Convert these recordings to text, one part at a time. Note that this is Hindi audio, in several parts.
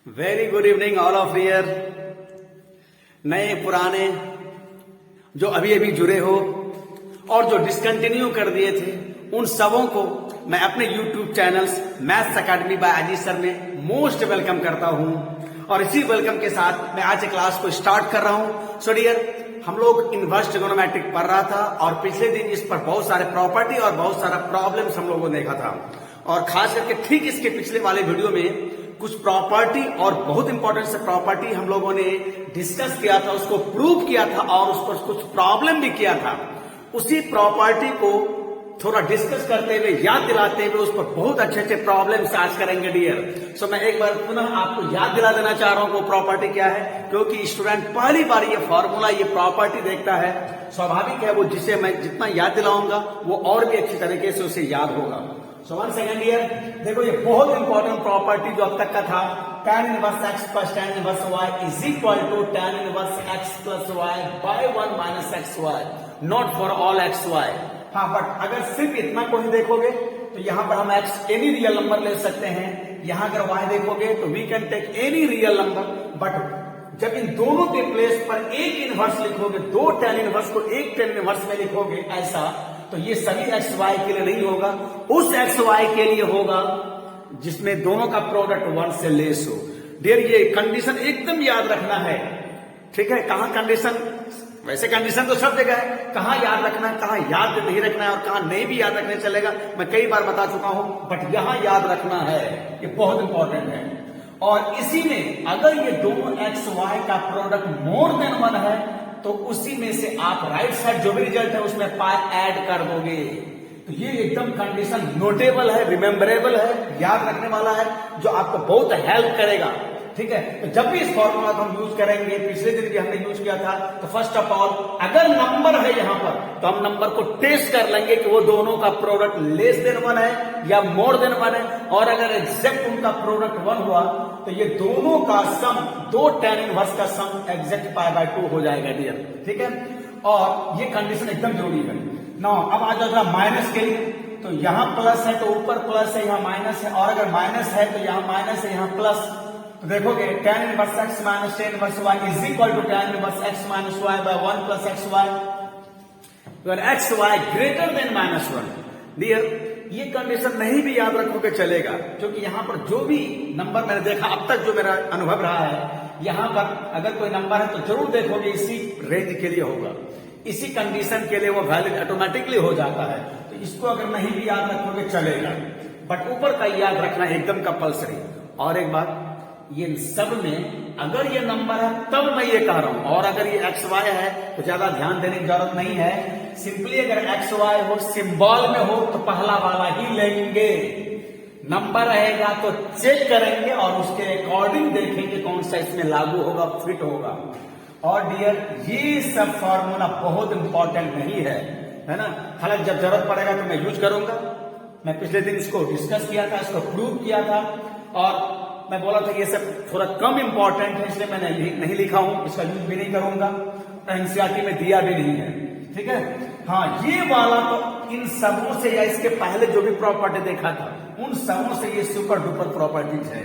Very good evening all of dear. नए पुराने जो अभी अभी जुड़े हो और जो डिसकंटिन्यू कर दिए थे, उन सबों को मैं अपने YouTube channels maths academy by Ajit sir में मोस्ट वेलकम करता हूं। और इसी वेलकम के साथ मैं आज क्लास को स्टार्ट कर रहा हूं। सो डियर, हम लोग इनवर्स ट्रिगोनोमेट्रिक पढ़ रहा था और पिछले दिन इस पर बहुत सारे प्रॉपर्टी और बहुत सारा प्रॉब्लम्स हम लोगों ने देखा था। और खास करके ठीक इसके पिछले वाले वीडियो में कुछ प्रॉपर्टी और बहुत इंपॉर्टेंट से प्रॉपर्टी हम लोगों ने डिस्कस किया था, उसको प्रूव किया था और उस पर कुछ प्रॉब्लम भी किया था। उसी प्रॉपर्टी को थोड़ा डिस्कस करते हुए, याद दिलाते हुए, उस पर बहुत अच्छे अच्छे प्रॉब्लम्स आज करेंगे डियर। सो मैं एक बार पुनः आपको याद दिला देना चाह रहा हूं वो प्रॉपर्टी क्या है, क्योंकि स्टूडेंट पहली बार ये फॉर्मूला, ये प्रॉपर्टी देखता है। स्वाभाविक है वो जिसे मैं जितना याद दिलाऊंगा वो और भी अच्छी तरीके से उसे याद होगा। सो वन सेकेंड ईयर, देखो ये बहुत इंपॉर्टेंट प्रॉपर्टी जो अब तक का था, tan inverse x plus tan inverse y is equal to tan inverse x plus y by 1 minus x y, not for all x y. हाँ, बट अगर सिर्फ इतना को ही देखोगे तो यहाँ पर हम x एनी रियल नंबर ले सकते हैं। यहाँ अगर y देखोगे तो we can take any real number, but जब इन दोनों के प्लेस पर एक इनवर्स लिखोगे, दो tan इनवर्स को एक tan इनवर्स में लिखोगे ऐसा, तो ये सभी एक्स वाई के लिए नहीं होगा, उस एक्स वाई के लिए होगा जिसमें दोनों का प्रोडक्ट 1 से लेस हो। डियर, ये कंडीशन एकदम याद रखना है, ठीक है। कहां कंडीशन, वैसे कंडीशन तो सब जगह है, कहां याद रखना है, कहां याद नहीं रखना है और कहां नहीं भी याद रखने चलेगा, मैं कई बार बता चुका हूं, बट यहां याद रखना है, ये बहुत इंपॉर्टेंट है। और इसी में अगर ये दोनों एक्स वाई का प्रोडक्ट मोर देन 1 है तो उसी में से आप राइट साइड जो भी रिजल्ट है उसमें पाई ऐड कर दोगे। तो ये एकदम कंडीशन नोटेबल है, रिमेम्बरेबल है, याद रखने वाला है, जो आपको बहुत हेल्प करेगा, ठीक है। तो जब भी इस फॉर्मूला को हम यूज करेंगे, पिछले दिन भी हमने यूज किया था, तो फर्स्ट ऑफ ऑल अगर नंबर है यहां पर तो हम नंबर को टेस्ट कर लेंगे कि वो दोनों का प्रोडक्ट लेस देन 1 है या मोर देन 1 है। और अगर एग्जैक्ट उनका प्रोडक्ट 1 हुआ तो ये दोनों का सम, दो tan इनवर्स का सम एग्जैक्ट पाई बाय 2 हो जाएगा डियर, ठीक है। और ये कंडीशन एकदम जरूरी है। ना अब आ जाएगा माइनस के लिए, तो यहां प्लस है तो ऊपर प्लस है, यहां माइनस है, और अगर माइनस है तो यहां माइनस है, यहां प्लस। तो देखोगे tan inverse x minus tan inverse y is equal to tan inverse x minus y by 1 plus x y, where x y greater than -1। Dear, ये कंडीशन नहीं भी याद रखोगे चलेगा, क्योंकि यहां पर जो भी नंबर मैंने देखा अब तक, जो मेरा अनुभव रहा है, यहां पर अगर कोई नंबर है तो जरूर देखोगे इसी रेंज के लिए होगा, इसी कंडीशन के लिए वो वैलिड ऑटोमेटिकली हो जाता है। तो इसको अगर नहीं भी याद रखोगे चलेगा, बट ऊपर का याद रखना एकदम कंपल्सरी। और एक बात, ये सब में अगर ये नंबर है तब मैं ये कह रहा हूं, और अगर ये एक्स वाई है तो ज्यादा ध्यान देने की जरूरत नहीं है। सिंपली अगर एक्स वाई हो, सिंबल में हो, तो पहला वाला ही लेंगे। नंबर रहेगा तो चेक करेंगे और उसके अकॉर्डिंग देखेंगे कौन सा इसमें लागू होगा, फिट होगा। और डियर, ये सब फॉर्मूला बहुत इंपॉर्टेंट नहीं है ना। हालांकि जब जरूरत पड़ेगा तो मैं यूज करूंगा। मैं पिछले दिन इसको डिस्कस किया था, इसको प्रूव किया था, और मैं बोला था ये सब थोड़ा कम इंपॉर्टेंट है, इसलिए मैंने नहीं लिखा हूं, इसका यूज भी नहीं करूंगा, एनसीईआरटी में दिया भी नहीं है, ठीक है। हाँ, ये वाला तो इन सबों से या इसके पहले जो भी प्रॉपर्टी देखा था उन सबों से ये सुपर डुपर प्रॉपर्टीज है।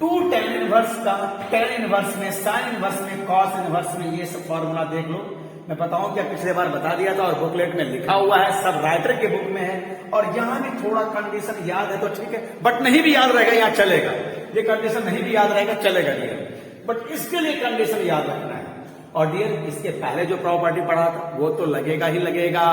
2 tan इनवर्स का tan इनवर्स में, sin इनवर्स में, cos इनवर्स में, ये सब फॉर्मूला देख लो। मैं बताऊं क्या, पिछले बार बता दिया था और बुकलेट में लिखा हुआ है, सब राइटर के बुक में है, और यहां भी थोड़ा कंडीशन याद है तो ठीक है, बट नहीं भी याद रहेगा यहाँ चलेगा। ये कंडीशन नहीं भी याद रहेगा चलेगा डियर, बट इसके लिए कंडीशन याद रखना है। और डियर, इसके पहले जो प्रॉपर्टी पढ़ा था वो तो लगेगा ही लगेगा।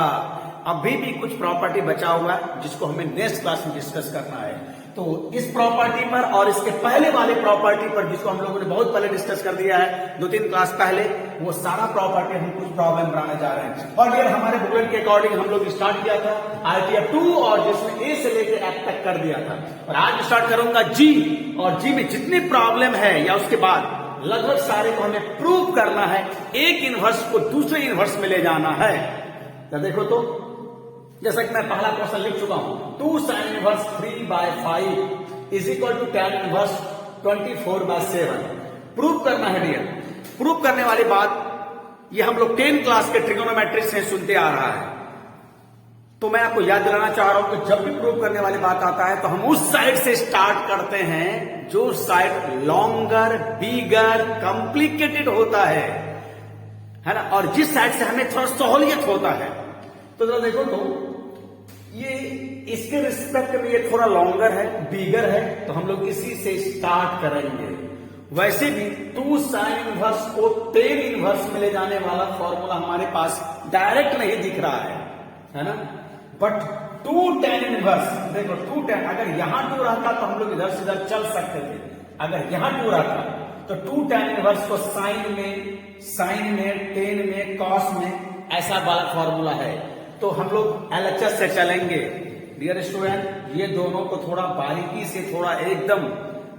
अभी भी कुछ प्रॉपर्टी बचा हुआ है जिसको हमें नेक्स्ट क्लास में डिस्कस करना है। तो इस प्रॉपर्टी पर और इसके पहले वाले प्रॉपर्टी पर, जिसको हम लोगों ने बहुत पहले डिस्कस कर दिया है 2-3 क्लास पहले, वो सारा प्रॉपर्टी हम कुछ प्रॉब्लम बनाने जा रहे हैं। और डियर, हमारे बुकलेट के अकॉर्डिंग हम लोग स्टार्ट किया था आरटीएफ 2, और जिसमें ए से लेकर एफ तक कर दिया था। और आज स्टार्ट करूंगा जी, और जी में जितनी प्रॉब्लम है या उसके बाद लगभग सारे को हमें प्रूव करना है, एक इनवर्स को दूसरे इनवर्स में ले जाना है। तो देखो, तो जैसा कि मैं पहला क्वेश्चन लिख चुका हूं, 2 sin inverse 3/5 is equal to tan inverse 24/7। Prove करना है डियर। प्रूव करने वाली बात ये हम लोग 10 क्लास के ट्रिगोनोमेट्री से सुनते आ रहा है। तो मैं आपको याद दिलाना चाह रहा हूं कि जब भी प्रूव करने वाली बात आता है तो हम उस साइड से स्टार्ट करते हैं जो साइड लॉन्गर, बिगर, कॉम्प्लिकेटेड होता है ना, और जिस साइड से हमें थोड़ा सहूलियत होता है। तो जरा देखो तो ये इसके रिस्पेक्ट में ये थोड़ा लॉन्गर है, बिगर है, तो हम लोग इसी से स्टार्ट करेंगे। वैसे भी 2 साइन इनवर्स को tan इनवर्स में ले जाने वाला फॉर्मूला हमारे पास डायरेक्ट नहीं दिख रहा है ना, बट 2 tan इनवर्स, देखो 2 tan, अगर यहां 2 रहता तो हम लोग इधर से इधर चल सकते थे। अगर यहां 2 रहता तो 2 tan इनवर्स को साइन में, टेन में, कॉस में, ऐसा वाला फॉर्मूला है। तो हम लोग एलएचएस से चलेंगे। डियर स्टूडेंट, ये दोनों को थोड़ा बारीकी से, थोड़ा एकदम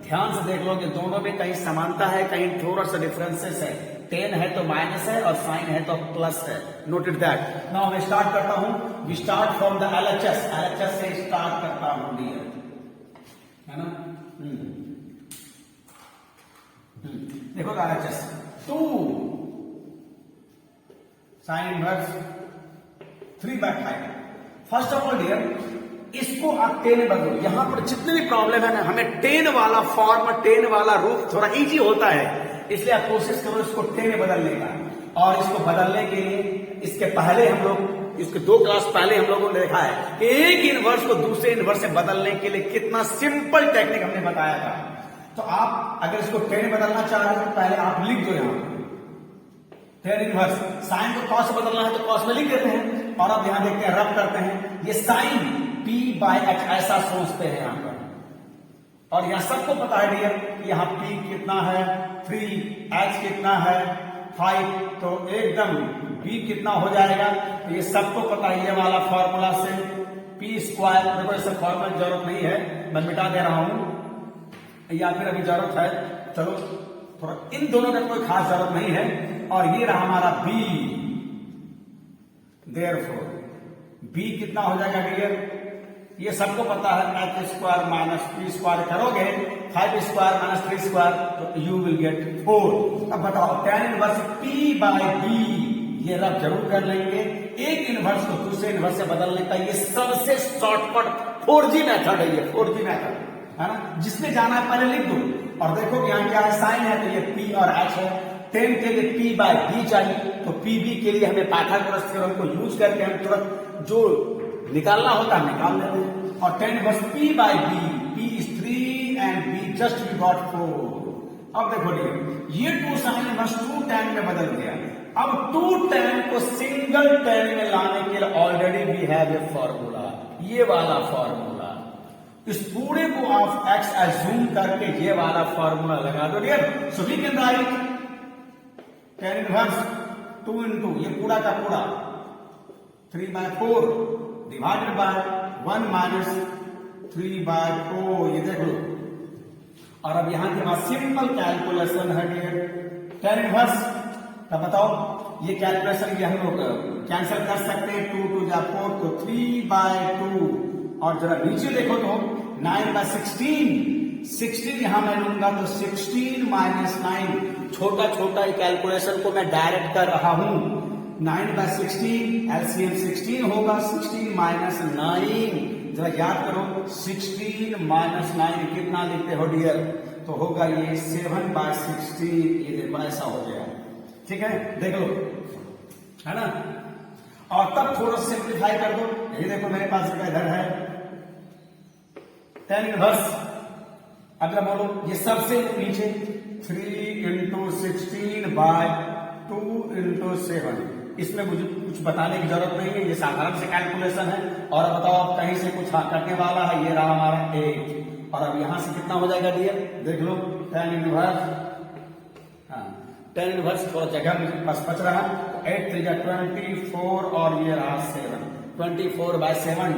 ध्यान से देख लो कि दोनों में कहीं समानता है, कहीं थोड़ा सा डिफरेंसेस है। टेन है तो माइनस है और साइन है तो प्लस है। Noted that. नाउ मैं स्टार्ट करता हूं। We start from the LHS. LHS से स्टार्ट करता हूं डियर, है ना। देखो LHS 2 sine inverse 3/5। First of all dear, इसको आप टेन बदलो। यहां पर जितने भी प्रॉब्लम है ना, हमें टेन वाला फॉर्म, टेन वाला रूप थोड़ा इजी होता है, इसलिए आप कोशिश करो इसको टेन बदलने का। और इसको बदलने के लिए इसके पहले हम लोग, इसके 2 क्लास पहले हम लोगों ने देखा है कि एक इनवर्स को दूसरे इनवर्स से बदलने के लिए कितना सिंपल टेक्निक हमने बताया था। तो आप अगर इसको टेन बदलना चाह रहे हैं तो पहले आप लिख दो यहां tan इनवर्स। साइन को कॉस से बदलना है तो कॉस में लिख देते हैं, और अब यहां देखते हैं, रब करते हैं। ये साइन p/h ऐसा सोचते हैं यहां पर, और यहां सबको पता है डियर यहां p कितना है 3, h कितना है 5, तो एकदम b कितना हो जाएगा, तो ये सबको पता है। ये वाला फॉर्मूला से p², देखो इसे फॉर्मूला की जरूरत नहीं है, मैं मिटा दे रहा हूं, या फिर अभी जरूरत है, चलो थोड़ा इन दोनों का कोई खास जरूरत नहीं है। और ये रहा हमारा b, देयरफॉर b कितना हो जाएगा डियर, ये सबको पता है, h² माइनस p² करोगे 5² - 3², तो यू विल गेट 4। अब बताओ tan इनवर्स p/b, ये रब जरूर कर लेंगे। एक इनवर्स को दूसरे इनवर्स से बदलने का ये सबसे शॉर्टकट 4G मेथड है, ये 4G मेथड है ना, जिसमें जाना है पहले लिख दो। और देखो यहां क्या है, साइन है तो ये p और h है। टेन के लिए p/b चाहिए, तो pb के लिए हमें पाइथागोरस थ्योरम को यूज करके हम तुरंत जो निकालना होता है निकाल लेते हैं। और tan inverse p/b, p is 3 and b just we got 4। अब देखो ये 2 साइन इनवर्स 2 tan में बदल गया। अब 2 tan को सिंगल tan में लाने के लिए already we have a formula, ये वाला फॉर्मूला। इस पूरे को आप x एज्यूम करके ये वाला फॉर्मूला लगा दो dear. So we can write tan inverse 2 into ये पूरा का पूरा 3/4 डिवाइडेड बाय 1 माइनस 3/4, ये देख लो। और अब यहां के बाद सिंपल कैलकुलेशन है डियर, tan इनवर्स का बताओ, ये कैलकुलेशन ये हम लोग कैंसिल कर सकते हैं, 2 2 जा 4, तो 3/2। और जरा नीचे देखो तो 9/16 यहां मैं लूंगा, तो 16 माइनस 9, छोटा छोटा कैलकुलेशन को मैं डायरेक्ट कर रहा हूं। 9/16 एलसीएम 16 होगा, 16 माइनस 9, जरा याद करो 16 माइनस 9 कितना लिखते हो डियर, तो होगा ये 7/16। ये देखो ऐसा हो गया, ठीक है, देख लो, है ना। और तब थोड़ा सिंप्लीफाई कर दो। ये देखो मेरे पास इधर है tan इनवर्स, अगला बोलो ये सबसे नीचे 3 into 16/2 into 7। इसमें मुझे कुछ बताने की जरूरत नहीं है, ये साधारण से कैलकुलेशन है। और अब बताओ अब कहीं से कुछ करने वाला है, ये रहा हमारा 8। और अब यहां से कितना हो जाएगा डियर, देख लो tan इनवर्स, tan इनवर्स थोड़ा जगह मुझे पास बच रहा, 8 3 24 और ये रहा 7, 24/7,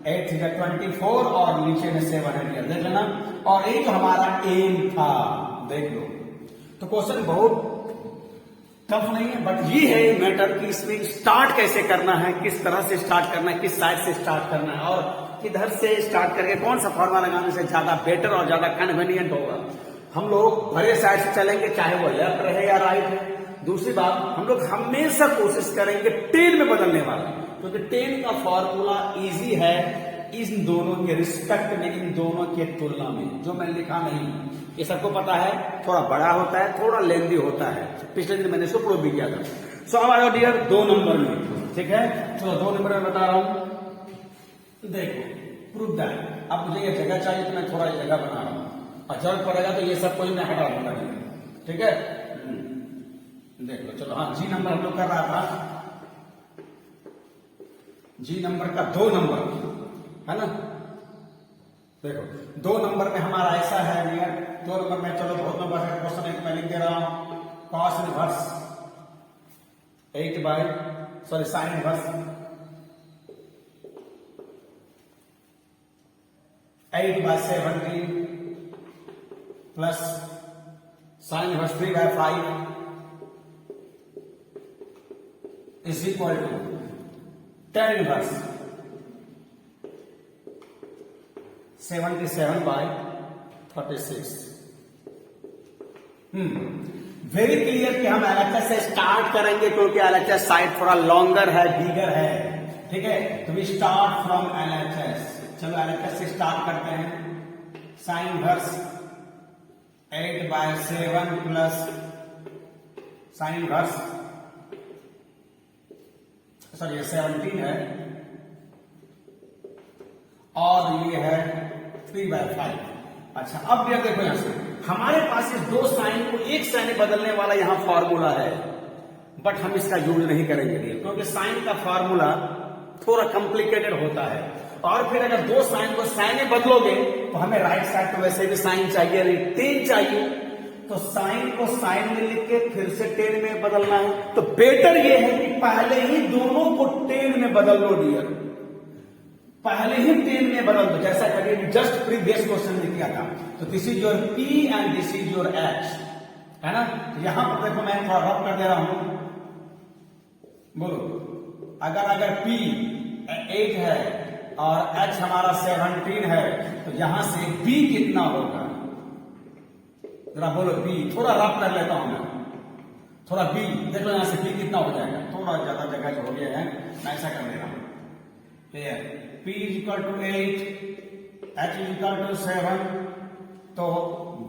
8 3 24 और नीचे में 7 है डियर, देख लेना। और ये जो हमारा एम था, देख लो, तो क्वेश्चन बहुत टफ नहीं है, बट ये है मैटर कि इसमें स्टार्ट कैसे करना है, किस तरह से स्टार्ट करना है, किस साइड से स्टार्ट करना है, और किधर से स्टार्ट करके कौन सा फॉर्मूला लगाने से ज्यादा बेटर और ज्यादा कन्वीनियंट होगा। हम लोग बड़े साइड से चलेंगे, चाहे वो लेफ्ट रहे या राइट है। दूसरी बात, हम लोग हमेशा कोशिश करेंगे टेन में बदलने वाला, क्योंकि 10 का फॉर्मूला इजी है इन दोनों के रिस्पेक्ट में, इन दोनों के तुलना में। जो मैं लिखा नहीं, ये सबको पता है, थोड़ा बड़ा होता है, थोड़ा लेंदी होता है। पिछले दिन मैंने इसको प्रूव भी किया था। सो अब आया डियर 2 नंबर में, ठीक है। चलो 2 नंबर में बता रहा हूं, देखो प्रूव दैट। अब मुझे ये जगह चाहिए तो मैं थोड़ा ये जगह बना रहा हूं, और जरूरत पड़ेगा तो ये सब कुछ मैं हटा दूंगा, ठीक है। देख लो, चलो। हाँ, जी नंबर हम लोग कर रहा था, जी नंबर का 2 नंबर है ना। देखो 2 नंबर में हमारा ऐसा है नियर 2 नंबर में, चलो बहुत नंबर है, क्वेश्चन एक मैं लिख दे रहा हूं, cos inverse sine inverse 8/17 plus sine inverse 3/5 is equal to tan inverse 77/36। Very clear कि हम एलएचएस से स्टार्ट करेंगे, क्योंकि एलएचएस साइड थोड़ा लॉन्गर है, बिगर है, ठीक है। तो वी स्टार्ट फ्रॉम एलएचएस। चलो एलएचएस से स्टार्ट करते हैं। Sine inverse 8/7 plus sine inverse, sorry ये 17 है और ये है 3/5। अच्छा, अब ये देखो यहां से हमारे पास इस 2 साइन को एक साइन में बदलने वाला यहां फॉर्मूला है, बट हम इसका यूज नहीं करेंगे क्योंकि साइन का फॉर्मूला थोड़ा कॉम्प्लिकेटेड होता है। और फिर अगर 2 साइन को साइन में बदलोगे तो हमें राइट साइड तो वैसे भी साइन चाहिए, 10 चाहिए, तो साइन को साइन में लिख के फिर से 10 में बदलना है। तो बेटर ये है कि पहले ही दोनों को 10 में बदल लो डियर, पहले ही 10 में बदल दो, जैसा कभी जस्ट प्रीवियस क्वेश्चन में किया था। तो this is your P and this is your H, है ना। तो यहां पर देखो मैं थोड़ा रब कर दे रहा हूं, बोलो। अगर P 8 है और H हमारा 17 है, तो यहां से B कितना होगा, जरा बोलो। B थोड़ा रब कर लेता हूं मैं, थोड़ा B देख लो, यहां से B कितना हो जाएगा। थोड़ा ज्यादा जगह हो गया है, मैं ऐसा कर दे रहा हूं। Clear, P is equal to 8, H is equal to 7, तो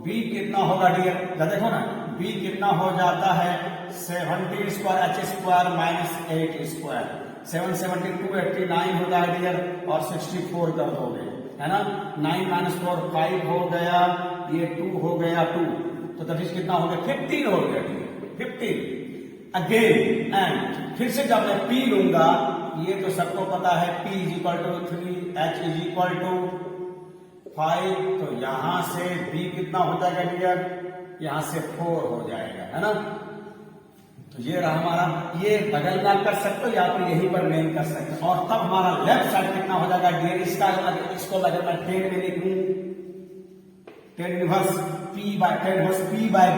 B कितना होगा डियर, देखो ना B कितना हो जाता है 70 square H square minus 8 square, 770 289 होता है डियर, और 64 कर दोगे, है ना। 9 - 4 5 हो गया, ये 2 हो गया 2, तो दैट इज कितना हो गया 15 हो गया डियर, 15 अगेन। एंड फिर से जब मैं P लूंगा, ये तो सबको पता है P is equal to 3, H is equal to 5, तो यहां से B कितना हो जाएगा डियर, यहां से 4 हो जाएगा, है ना। तो ये रहा हमारा, ये बगल में कर सकते हो या फिर यहीं पर मेन कर सकते हो। और तब हमारा लेफ्ट साइड कितना हो जाएगा डियर, इसको अगर मैं 10 में लिखूं, 10 इनवर्स P बाय B,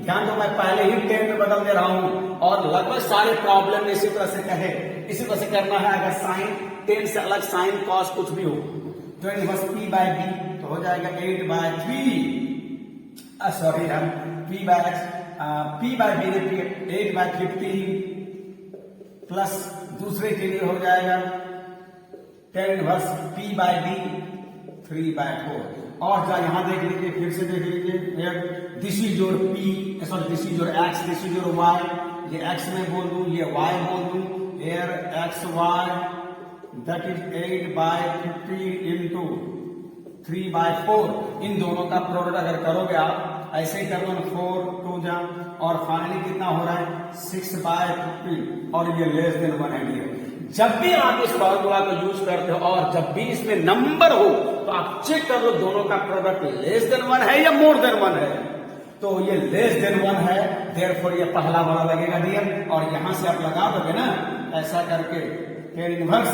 ध्यान दो मैं पहले ही 10 में बदल दे रहा हूं, और लगभग सारे प्रॉब्लम इसी तरह से कहे, इसी तरह से करना है। अगर साइन 10 से अलग साइन कॉस कुछ भी हो, तो इनवर्स P बाय B तो हो जाएगा 8/3, सॉरी हम P बाय B 8/15 प्लस दूसरे के लिए हो जाएगा 10 इनवर्स P बाय B 3/4। और जा यहां देख लीजिए, फिर से देख लीजिए, this is your P, sorry this is your X, this is your Y, ये X में बोल दूं, ये Y बोल दूं, here XY that is 8/15 into 3/4। इन दोनों का प्रोडक्ट अगर करोगे आप, ऐसे ही कर लो, 4 2 जा, और फाइनली कितना हो रहा है 6/15, और ये लेस देन 1 है। जब भी आप इस फॉर्मूला को यूज करते हो और जब भी इसमें नंबर हो, तो आप चेक कर लो दोनों का प्रोडक्ट लेस देन 1 है या मोर देन 1 है। तो ये लेस देन 1 है, देयरफॉर ये पहला वाला लगेगा डियर, और यहां से आप लगा दोगे ना ऐसा करके, 10 inverse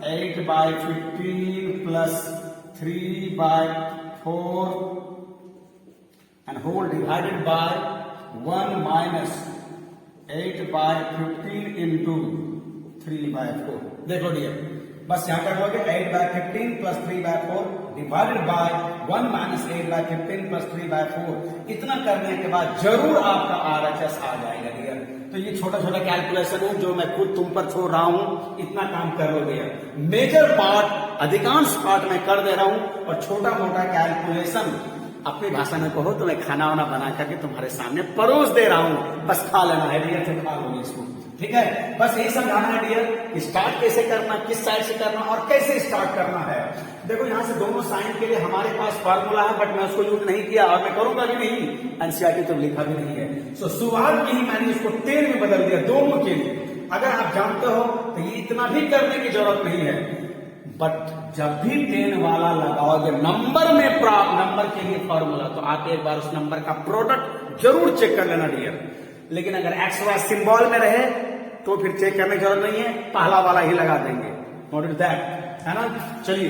8/15 plus 3/4 and whole divided by 1 minus 8/15 into 3/4। देखो डियर, बस यहां कर लोगे 8/15 plus 3/4 divided by 1 minus 8/15 plus 3/4। इतना करने के बाद जरूर आपका RHS आ जाएगा डियर। तो ये छोटा छोटा कैलकुलेशन है जो मैं खुद तुम पर छोड़ रहा हूं, इतना काम कर लोगे। मेजर पार्ट, अधिकांश पार्ट मैं कर दे रहा हूं और छोटा मोटा कैलकुलेशन अपनी भाषा में कहो तो मैं खाना वाना बना करके तुम्हारे सामने परोस दे रहा हूं, बस खा लेना है डियर, से खा लोगे इसको, ठीक है। बस यही समझाना है डियर कि स्टार्ट कैसे करना, किस साइड से करना और कैसे स्टार्ट करना है। देखो यहां से दोनों साइन के लिए हमारे पास फॉर्मूला है, बट मैं उसको यूज नहीं किया और मैं करूंगा भी नहीं, एनसीईआरटी तो लिखा भी नहीं है। सो शुरुआत में ही मैंने इसको 10 में बदल दिया दोनों के लिए। अगर आप जानते हो तो ये इतना भी करने की जरूरत नहीं है, बट जब भी 10 वाला लगाओगे नंबर में, प्राप्त नंबर के लिए फॉर्मूला, तो आप एक बार उस नंबर का प्रोडक्ट जरूर चेक कर लेना डियर। लेकिन अगर एक्स वाई सिंबल में रहे तो फिर चेक करने की जरूरत नहीं है, पहला वाला ही लगा देंगे, नोट दैट, है ना। चलिए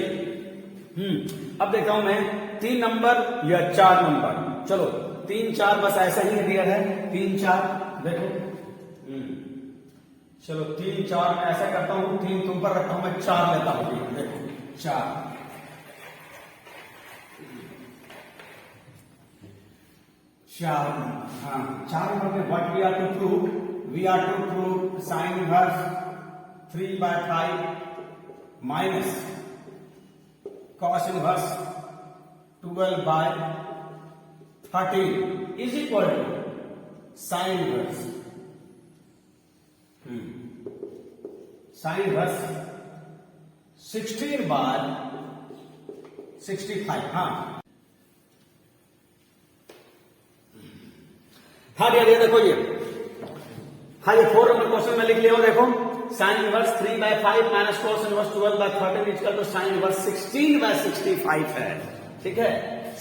अब देखता हूं मैं 3 नंबर या 4 नंबर। चलो 3 4 बस ऐसा ही डियर है, 3 4 देखो। चलो 3 4 मैं ऐसा करता हूं, 3 तुम पर रखता हूं, मैं 4 लेता हूं, देखो 4 4। हाँ 4 नंबर में what we are to prove, we are to prove sine inverse 3/5 minus cos inverse 12/13 is equal to sine inverse sine inverse 16/65। हाँ ये देखो ये 4 नंबर क्वेश्चन में लिख लिया हूं, देखो sine inverse 3/5 minus cos inverse 12/13 equal to sine inverse 16/65 है, ठीक है,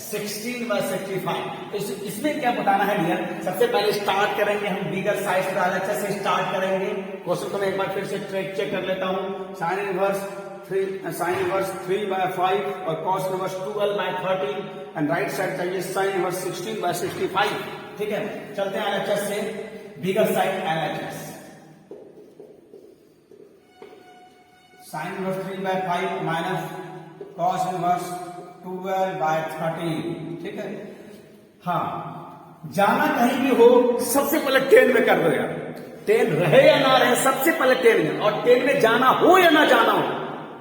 16/65। इसमें क्या बताना है डियर, सबसे पहले स्टार्ट करेंगे हम बिगर साइज का अच्छा से स्टार्ट करेंगे। क्वेश्चन को मैं एक बार फिर से चेक कर लेता हूं। साइन इनवर्स 3/5 और cos inverse 12/13 and right side चाहिए साइन इनवर्स 16/65, ठीक है। चलते हैं एलएचएस से, bigger side LHS, sign inverse 3/5 minus cos inverse 12/13, ठीक है। हाँ जाना कहीं भी हो सबसे पहले 10 में कर दो यार, 10 रहे या ना रहे सबसे पहले 10 में, और 10 में जाना हो या ना जाना हो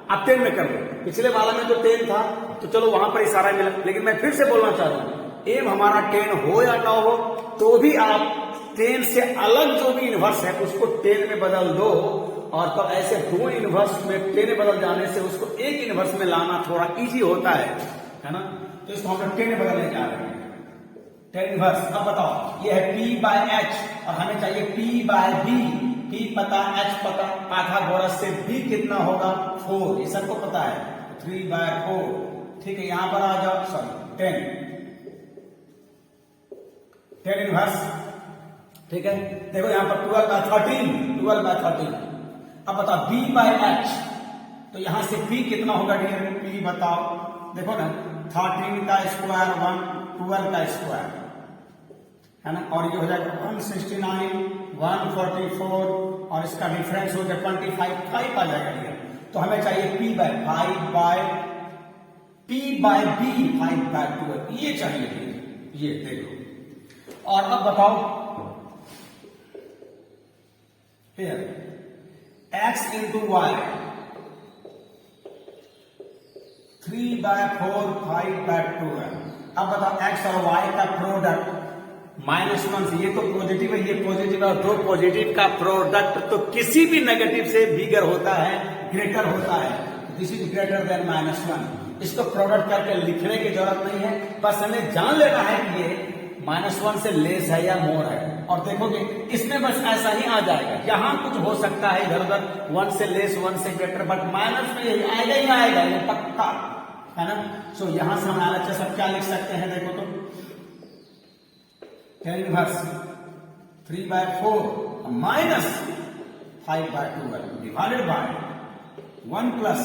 आप 10 में कर दो। पिछले वाला में तो 10 था तो चलो वहां पर इशारा मिला, लेकिन मैं फिर से बोलना चाह रहा हूं एम हमारा 10 हो या ना हो तो भी आप 10 से अलग जो भी इनवर्स है उसको 10 में बदल दो, और तो ऐसे 2 इनवर्स में 10 में बदल जाने से उसको एक इनवर्स में लाना थोड़ा इजी होता है ना। तो इसको हम 10 में बदलने जा रहे हैं, 10 इनवर्स। अब बताओ ये है P/H और हमें चाहिए P/B, P पता H पता, पाइथागोरस से B कितना होगा 4, ये सबको पता है, 3/4, ठीक है। यहां पर आ जाओ, सॉरी 10 इनवर्स, ठीक है। देखो यहां पर 12/13। अब बताओ B/H, तो यहां से B कितना होगा डियर, P बताओ, देखो ना 13 का स्क्वायर 1, 12 का स्क्वायर, है ना, और ये हो जाएगा 169, 144 और इसका डिफरेंस हो जाएगा 25, 5 आ जाएगा डियर। तो हमें चाहिए P/B 5/12, ये चाहिए, ये देखो। और अब बताओ फिर x इंटू वाई 3/4 5/2 है। अब बताओ x और y का प्रोडक्ट -1 से, ये तो पॉजिटिव है, ये पॉजिटिव है, और 2 पॉजिटिव का प्रोडक्ट तो किसी भी नेगेटिव से बिगर होता है, ग्रेटर होता है, दिस इज ग्रेटर देन -1। इसको प्रोडक्ट करके लिखने की जरूरत नहीं है, बस हमें जान लेना है कि ये -1 से लेस है या मोर है, और देखोगे इसमें बस ऐसा ही आ जाएगा। यहां कुछ हो सकता है इधर उधर, 1 से लेस 1 से ग्रेटर, बट माइनस में यही आएगा ही आएगा, ये पक्का है ना। सो यहां से हम आरएचएस सब क्या लिख सकते हैं, देखो तो 10 inverse 3/4 minus 5/12 divided by 1 plus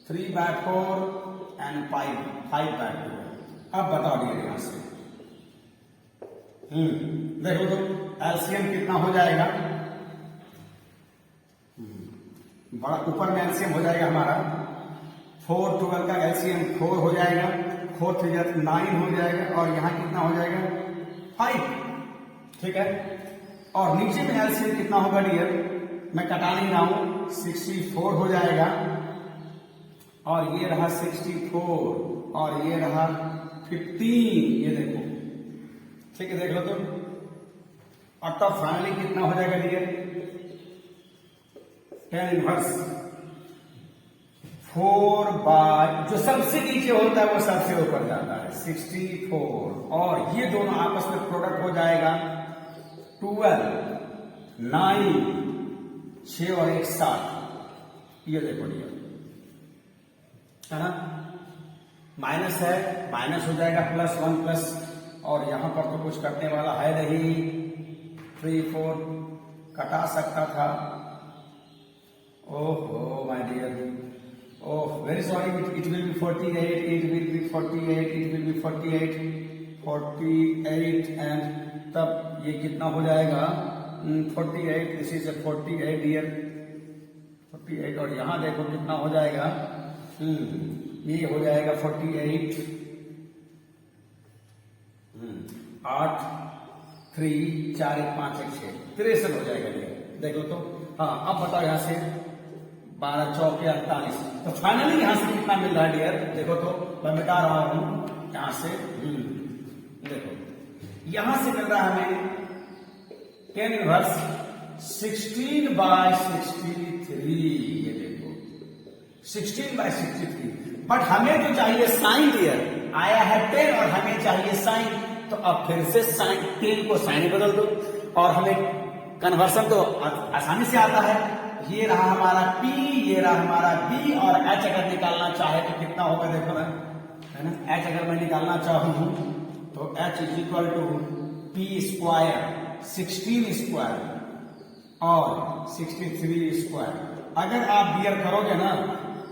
3/4 and 5/12। अब बताओ डियर यहां से देखो तो एलसीएम कितना हो जाएगा, बड़ा ऊपर में एलसीएम हो जाएगा हमारा 4 12 का एलसीएम 4 हो जाएगा, 4 3 9 हो जाएगा, और यहां कितना हो जाएगा 5, ठीक है। और नीचे में एलसीएम कितना होगा डियर, मैं कटा नहीं रहा हूं, 64 हो जाएगा, और ये रहा 64 और ये रहा 15, ये देखो, ठीक है, देख लो तुम। और तब फाइनली कितना हो जाएगा डियर, tan इनवर्स 4 बाय, जो सबसे नीचे होता है वो सबसे ऊपर जाता है, 64, और ये दोनों आपस में प्रोडक्ट हो जाएगा 12, 9, 6 और 1 7, ये देखो डियर, है ना, माइनस है, माइनस हो जाएगा प्लस 1 प्लस, और यहां पर तो कुछ करने वाला है नहीं, 3 4 कटा सकता था, ओहो my dear, oh very sorry, it will be 48, it will be 48, it will be 48, 48 and तब ये कितना हो जाएगा 48, दिस इज 48 डियर, 48, और यहां देखो कितना हो जाएगा, ये हो जाएगा 48, 8 3 4 1 5 1 6, 63 हो जाएगा ये, देखो तो। हाँ अब बताओ यहां से 12 चौके 48, तो फाइनली यहां से कितना मिल रहा है डियर, देखो तो मैं मिटा रहा हूं यहां से, देखो यहां से मिल रहा है हमें tan इनवर्स 16 बाय 63, ये देखो 16 बाय 63, बट हमें तो चाहिए साइन डियर, आया है 10 और हमें चाहिए साइन, तो अब फिर से साइन 10 को साइन बदल दो, और हमें कन्वर्सन तो आसानी से आता है, ये रहा हमारा P, ये रहा हमारा B, और H अगर निकालना चाहे तो कितना होगा देखो ना, है ना, H अगर मैं निकालना चाहूं तो H is equal to P square 16 square और 63 स्क्वायर, अगर आप डियर करोगे ना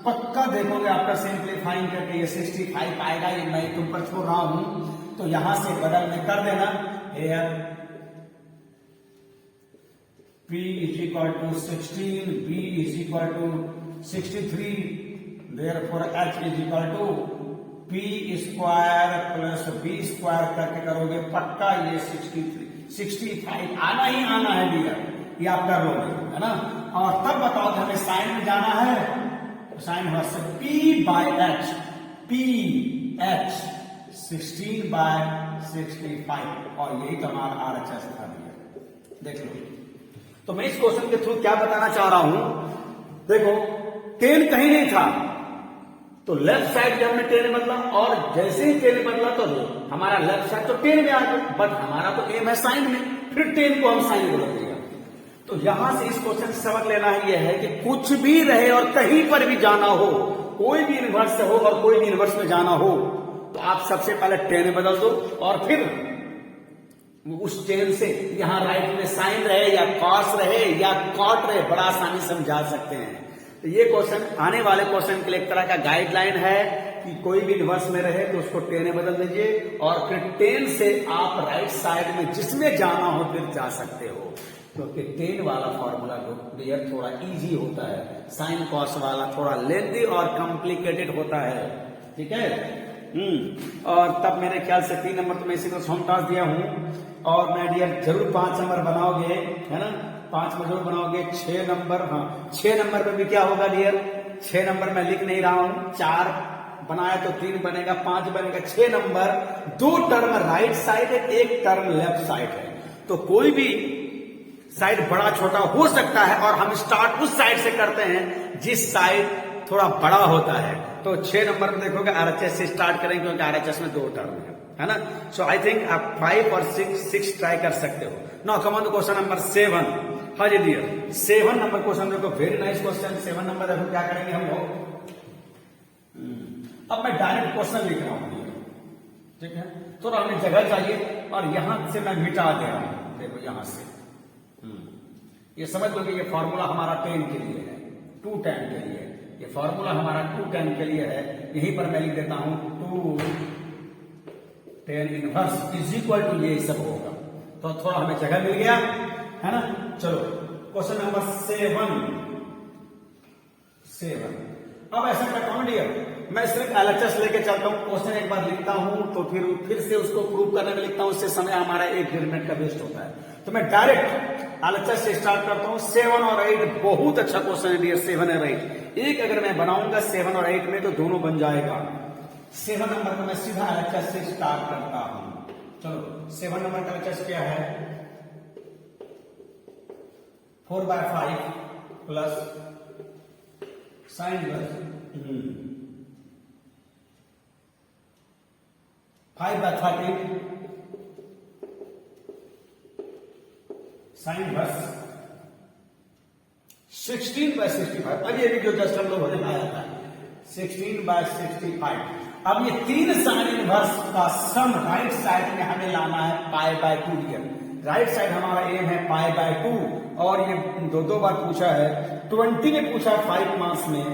पक्का देखोगे आपका सिंप्लीफाइंग करके ये 65 आएगा, ये मैं तुम पर छोड़ रहा हूं, तो यहां से बदल में कर देना, hair P is equal to 16, B is equal to 63, therefore H is equal to P square plus B square करके करोगे पक्का ये 65 आना ही आना है डियर, ये आप कर लोगे, है ना। और तब बताओ कि हमें साइन में जाना है, साइन हुआ से P by H, P H 16 by 65, और यही तो हमारा RHS था डियर, देख लो। तो मैं इस क्वेश्चन के थ्रू क्या बताना चाह रहा हूं, देखो 10 कहीं नहीं था, तो लेफ्ट साइड जब हमने 10 बदला, और जैसे ही 10 बदला तो हमारा लेफ्ट साइड तो 10 में आ गया, बट हमारा तो एम है साइन में, फिर 10 को हम साइन बदल देगा। तो यहां से इस क्वेश्चन से सबक लेना ही यह है कि कुछ भी रहे और कहीं पर भी जाना हो, कोई भी इनवर्स से हो और कोई भी इनवर्स में जाना हो, तो आप सबसे पहले 10 बदल दो, और फिर उस 10 से यहां राइट में साइन रहे या कॉस रहे या कॉट रहे, बड़ा आसानी से हम जा सकते हैं। तो ये क्वेश्चन आने वाले क्वेश्चन के लिए एक तरह का गाइडलाइन है कि कोई भी इनवर्स में रहे तो उसको 10 बदल दीजिए, और फिर 10 से आप राइट साइड में जिसमें जाना हो फिर जा सकते हो, क्योंकि 10 वाला फॉर्मूला जो डियर थोड़ा इजी होता है, साइन कॉस वाला थोड़ा लेंथी और कॉम्प्लिकेटेड होता है, ठीक है। और तब मेरे ख्याल से 3 नंबर तो मैं इसी को सॉन्ग टास दिया हूं, और मैं डियर जरूर 5 नंबर बनाओगे, है ना, 5 में जरूर बनाओगे। 6 नंबर, हाँ 6 नंबर पे भी क्या होगा डियर, 6 नंबर मैं लिख नहीं रहा हूं, 4 बनाया तो 3 बनेगा, 5 बनेगा। 6 नंबर 2 टर्म राइट साइड है, 1 टर्म लेफ्ट साइड है, तो कोई भी साइड बड़ा छोटा हो सकता है, और हम स्टार्ट उस साइड से करते हैं जिस साइड थोड़ा बड़ा होता है। तो 6 नंबर में देखोगे RHS से स्टार्ट करेंगे, क्योंकि RHS में 2 टर्म है ना। सो आई थिंक आप 5 और 6 ट्राई कर सकते हो। Now come on to question number 7। हाँ जी डियर, 7 नंबर क्वेश्चन देखो, वेरी नाइस क्वेश्चन। 7 नंबर देखो क्या करेंगे हम लोग। अब मैं डायरेक्ट क्वेश्चन लिख रहा हूं, ठीक है, थोड़ा हमें जगह चाहिए, और यहां से मैं मिटा दे रहा हूं, देखो यहां से। ये समझ लो कि ये फॉर्मूला हमारा 10 के लिए है, 210 के लिए, ये फॉर्मूला हमारा 210 के लिए है। यहीं पर मैं लिख देता हूं 210 इनवर्स इज इक्वल टू, ये सब होगा, तो थोड़ा हमें जगह मिल गया, है ना। चलो क्वेश्चन नंबर 7। अब ऐसा करता हूं डियर, मैं सिर्फ LHS लेके चलता हूं, क्वेश्चन एक बार लिखता हूं, तो फिर से उसको प्रूव करने में लिखता हूं, उससे समय हमारा 1-1.5 मिनट का वेस्ट होता है। तो मैं डायरेक्ट LHS से स्टार्ट करता हूं। 7 और 8 बहुत अच्छा क्वेश्चन है डियर। 7 और 8 एक अगर मैं बनाऊंगा 7 और 8 में तो दोनों बन जाएगा। 7 नंबर का मैं सीधा LHS से स्टार्ट करता हूं। चलो 7 नंबर का LHS क्या है? 4/5 प्लस साइन प्लस 5/30 साइन बस 16/65। अब ये भी जो जस्ट हम लोग होने आया था 16/65। अब ये तीन साइन इनवर्स का सम राइट साइड में हमें लाना है π/2 डियर। राइट साइड हमारा एम है π/2 और ये दो बार पूछा है। 20 ने पूछा है 5 मार्क्स में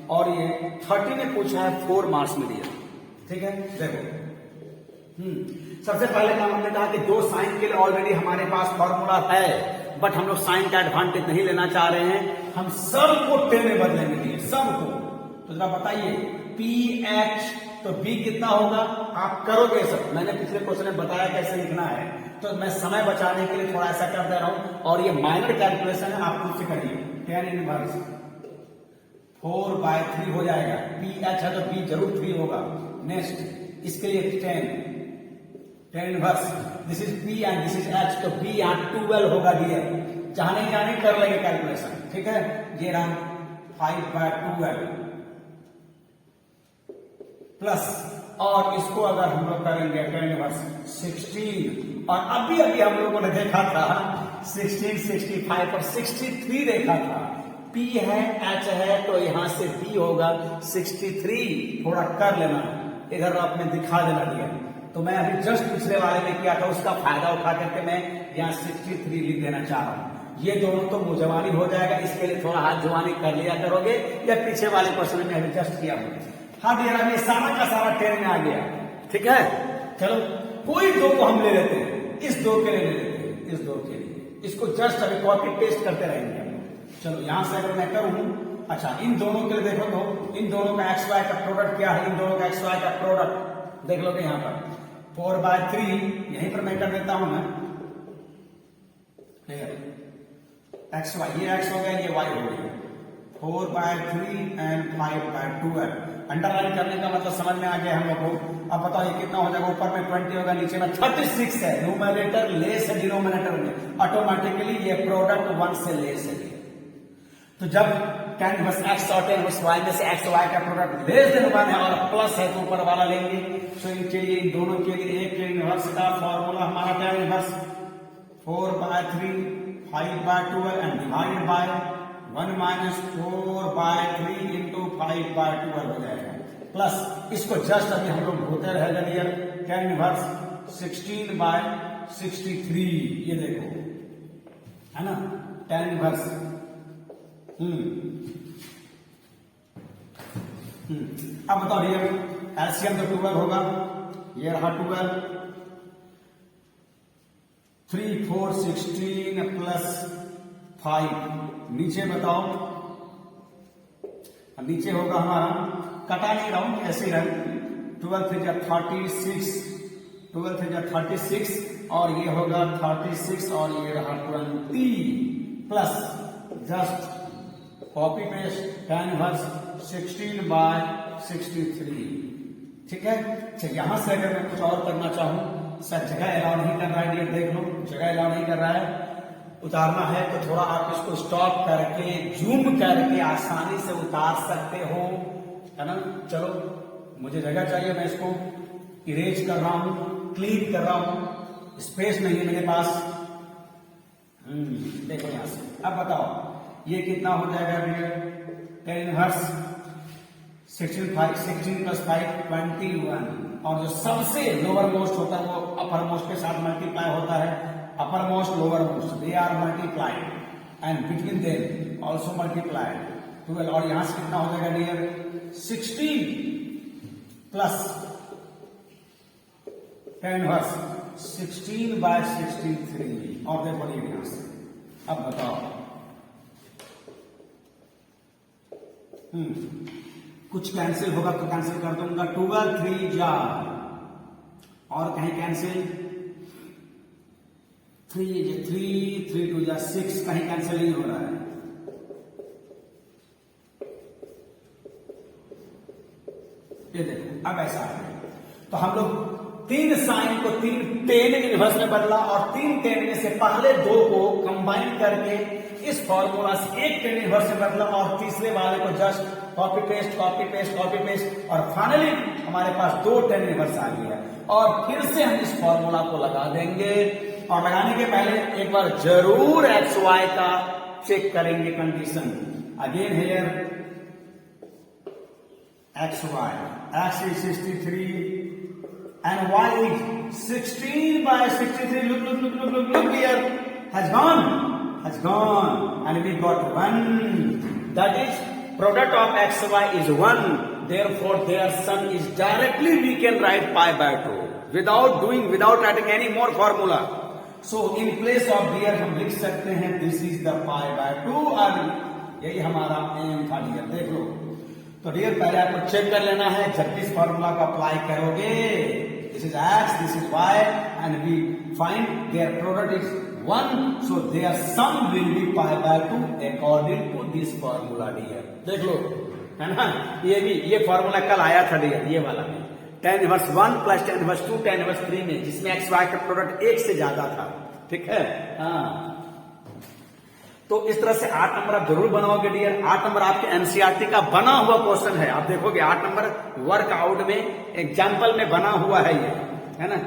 और ये 30 ने पूछा है 4 मार्क्स में डियर। ठीक है, देखो सबसे पहले काम हमने कहा कि दो साइन के लिए ऑलरेडी हमारे पास फॉर्मूला है, बट हम लोग साइन का एडवांटेज नहीं लेना चाह रहे हैं। हम सबको टेन में बदलेंगे, सबको। तो जरा बताइए PH तो B कितना होगा? आप करोगे सब, मैंने पिछले क्वेश्चन में बताया कैसे लिखना है, तो मैं समय बचाने के लिए थोड़ा ऐसा कर दे रहा हूं और ये माइनर कैलकुलेशन है, आप खुद से करिए। 10 इनवर्स 4/3 हो जाएगा। PH है तो B जरूर 3 होगा। नेक्स्ट इसके लिए 10 inverse, this is P and this is H, तो B यहां 12 होगा डियर। जाने जाने कर लेंगे कैलकुलेशन, ठीक है। ये रहा 5/12 प्लस, और इसको अगर हम लोग करेंगे 10 इनवर्स 16, और अभी अभी हम लोगों ने देखा था 16, 65 और 63 देखा था। P है H है तो यहां से B होगा 63। थोड़ा कर लेना, इधर आपने दिखा देना डियर। तो मैं अभी जस्ट पिछले वाले में किया था, उसका फायदा उठा करके मैं यहाँ 63 लिख देना चाह रहा हूं। ये दोनों तो मुजवानी हो जाएगा, इसके लिए थोड़ा हाथ जुबानी कर लिया करोगे, या पीछे वाले क्वेश्चन में अभी जस्ट किया हूं। हाँ डियर, अभी सारा का सारा 10 में आ गया, ठीक है। चलो कोई दो को हम ले लेते हैं, इस दो के लिए ले लेते हैं, इस दो के लिए। इसको जस्ट अभी कॉपी पेस्ट करते रहेंगे। चलो यहां से अगर मैं करूं, अच्छा इन दोनों के लिए देखो तो इन दोनों का XY का प्रोडक्ट क्या है? इन दोनों का XY का प्रोडक्ट देख लोगे यहां पर 4/3, यहीं पर मैं कर देता हूं मैं। XY, ये X हो गया, ये Y हो गया। 4/3 एंड 5/12 अंडरलाइन करने का मतलब समझ में आ गया हम लोग को। अब बताओ ये कितना हो जाएगा? ऊपर में 20 होगा, नीचे में 36 है। न्यूमरेटर लेस है डिनोमिनेटर में, ऑटोमेटिकली ये प्रोडक्ट 1 से लेस है। तो जब tan इनवर्स X और tan इनवर्स Y में से XY का प्रोडक्ट लेस देन 1 है और प्लस है तो ऊपर वाला लेंगे। तो इनके लिए, इन दोनों के लिए एक tan इनवर्स का फॉर्मूला हमारा tan inverse 4/3 5/12 and divided by 1 minus 4/3 into 5/12 हो जाएगा। प्लस इसको जस्ट अभी हम लोग होते रहेगा डियर। tan इनवर्स 16/63, ये देखो है ना tan इनवर्स। अब बताओ डियर, एलसीएम तो 12 होगा, ये रहा 12, 3 4 16 प्लस 5, नीचे बताओ, नीचे होगा हमारा, कटा नहीं रहा हूं ऐसे ही रहे, 12 3 36, 12 3 36 और ये होगा 36 और ये रहा 20 plus just copy paste tan inverse 16/63, ठीक है। अच्छा यहां से अगर मैं कुछ और करना चाहूं, सर जगह अलाउ नहीं कर रहा है डियर, देख लो जगह अलाउ नहीं कर रहा है। उतारना है तो थोड़ा आप इसको स्टॉप करके जूम करके आसानी से उतार सकते हो, है ना। चलो मुझे जगह चाहिए, मैं इसको इरेज कर रहा हूं, क्लीन कर रहा हूं, स्पेस नहीं है मेरे पास। देखो यहां से, अब बताओ ये कितना हो जाएगा डियर? tan इनवर्स 16 प्लस 5 21, और जो सबसे लोअर मोस्ट होता है वो अपर मोस्ट के साथ मल्टीप्लाई होता है। Upper most lower most they are multiplied and between them also multiplied 12, और यहां से कितना हो जाएगा डियर? 16 प्लस tan इनवर्स 16/63, और देखो ये यहां से। अब बताओ कुछ कैंसिल होगा तो कैंसिल कर दूंगा, 12 3 जा, और कहीं कैंसिल 3 2 जा 6, कहीं कैंसिल नहीं हो रहा है। ये देखो अब ऐसा है, तो हम लोग 3 साइन को 3 टेन इनवर्स में बदला और 3 टेन में से पहले 2 को कंबाइन करके इस फॉर्मूला से 1 टेन इनवर्स में बदला और तीसरे वाले को just copy paste copy paste copy paste और फाइनली हमारे पास 2 टेन इनवर्स आ गया। और फिर से हम इस फॉर्मूला को लगा देंगे और लगाने के पहले एक बार जरूर एक्स वाई का चेक करेंगे condition. Again here x y, x is 63 and y is 16 by 63. Look here, has gone and we got 1. That is product of x y is 1. Therefore their sum is directly we can write pi by 2 without writing any more formula. So in place of here हम लिख सकते हैं this is the pi by 2 और यही हमारा एम था डियर। देख लो तो डियर पहले आपको चेक कर लेना है जब इस फॉर्मूला को अप्लाई करोगे, this is x, this is y and we find their product is 1, so their sum will be pi by 2 according to this formula dear. देख लो है ना, ये फॉर्मूला कल आया था डियर, ये वाला में tan inverse 1 plus tan inverse 2 tan inverse 3 में, जिसमें एक्स वाई का प्रोडक्ट 1 से ज्यादा था। ठीक है, हाँ। तो इस तरह से 8 नंबर आप जरूर बनाओगे डियर। 8 नंबर आपके एनसीईआरटी का बना हुआ क्वेश्चन है, आप देखोगे 8 नंबर वर्कआउट में एग्जाम्पल में बना हुआ है, ये है ना,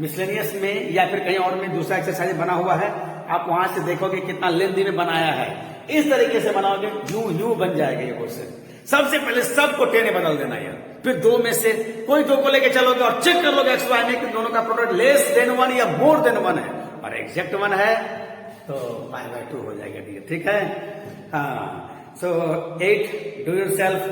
मिसलेनियस में या फिर कहीं और में दूसरा एक्सरसाइज बना हुआ है, आप वहां से देखोगे कितना लेंथी में बनाया है। इस तरीके से बनाओगे यूं बन जाएगा ये क्वेश्चन। सबसे पहले सबको टेने बदल देना यार, फिर 2 में से कोई 2 को लेके चलोगे और चेक कर लोगे एक्स वाई में कि दोनों का प्रोडक्ट लेस देन 1 या मोर देन 1 है और एग्जैक्ट 1 है तो पाई बाय 2 हो जाएगा डियर। ठीक है, हाँ। सो 8 डू योरसेल्फ।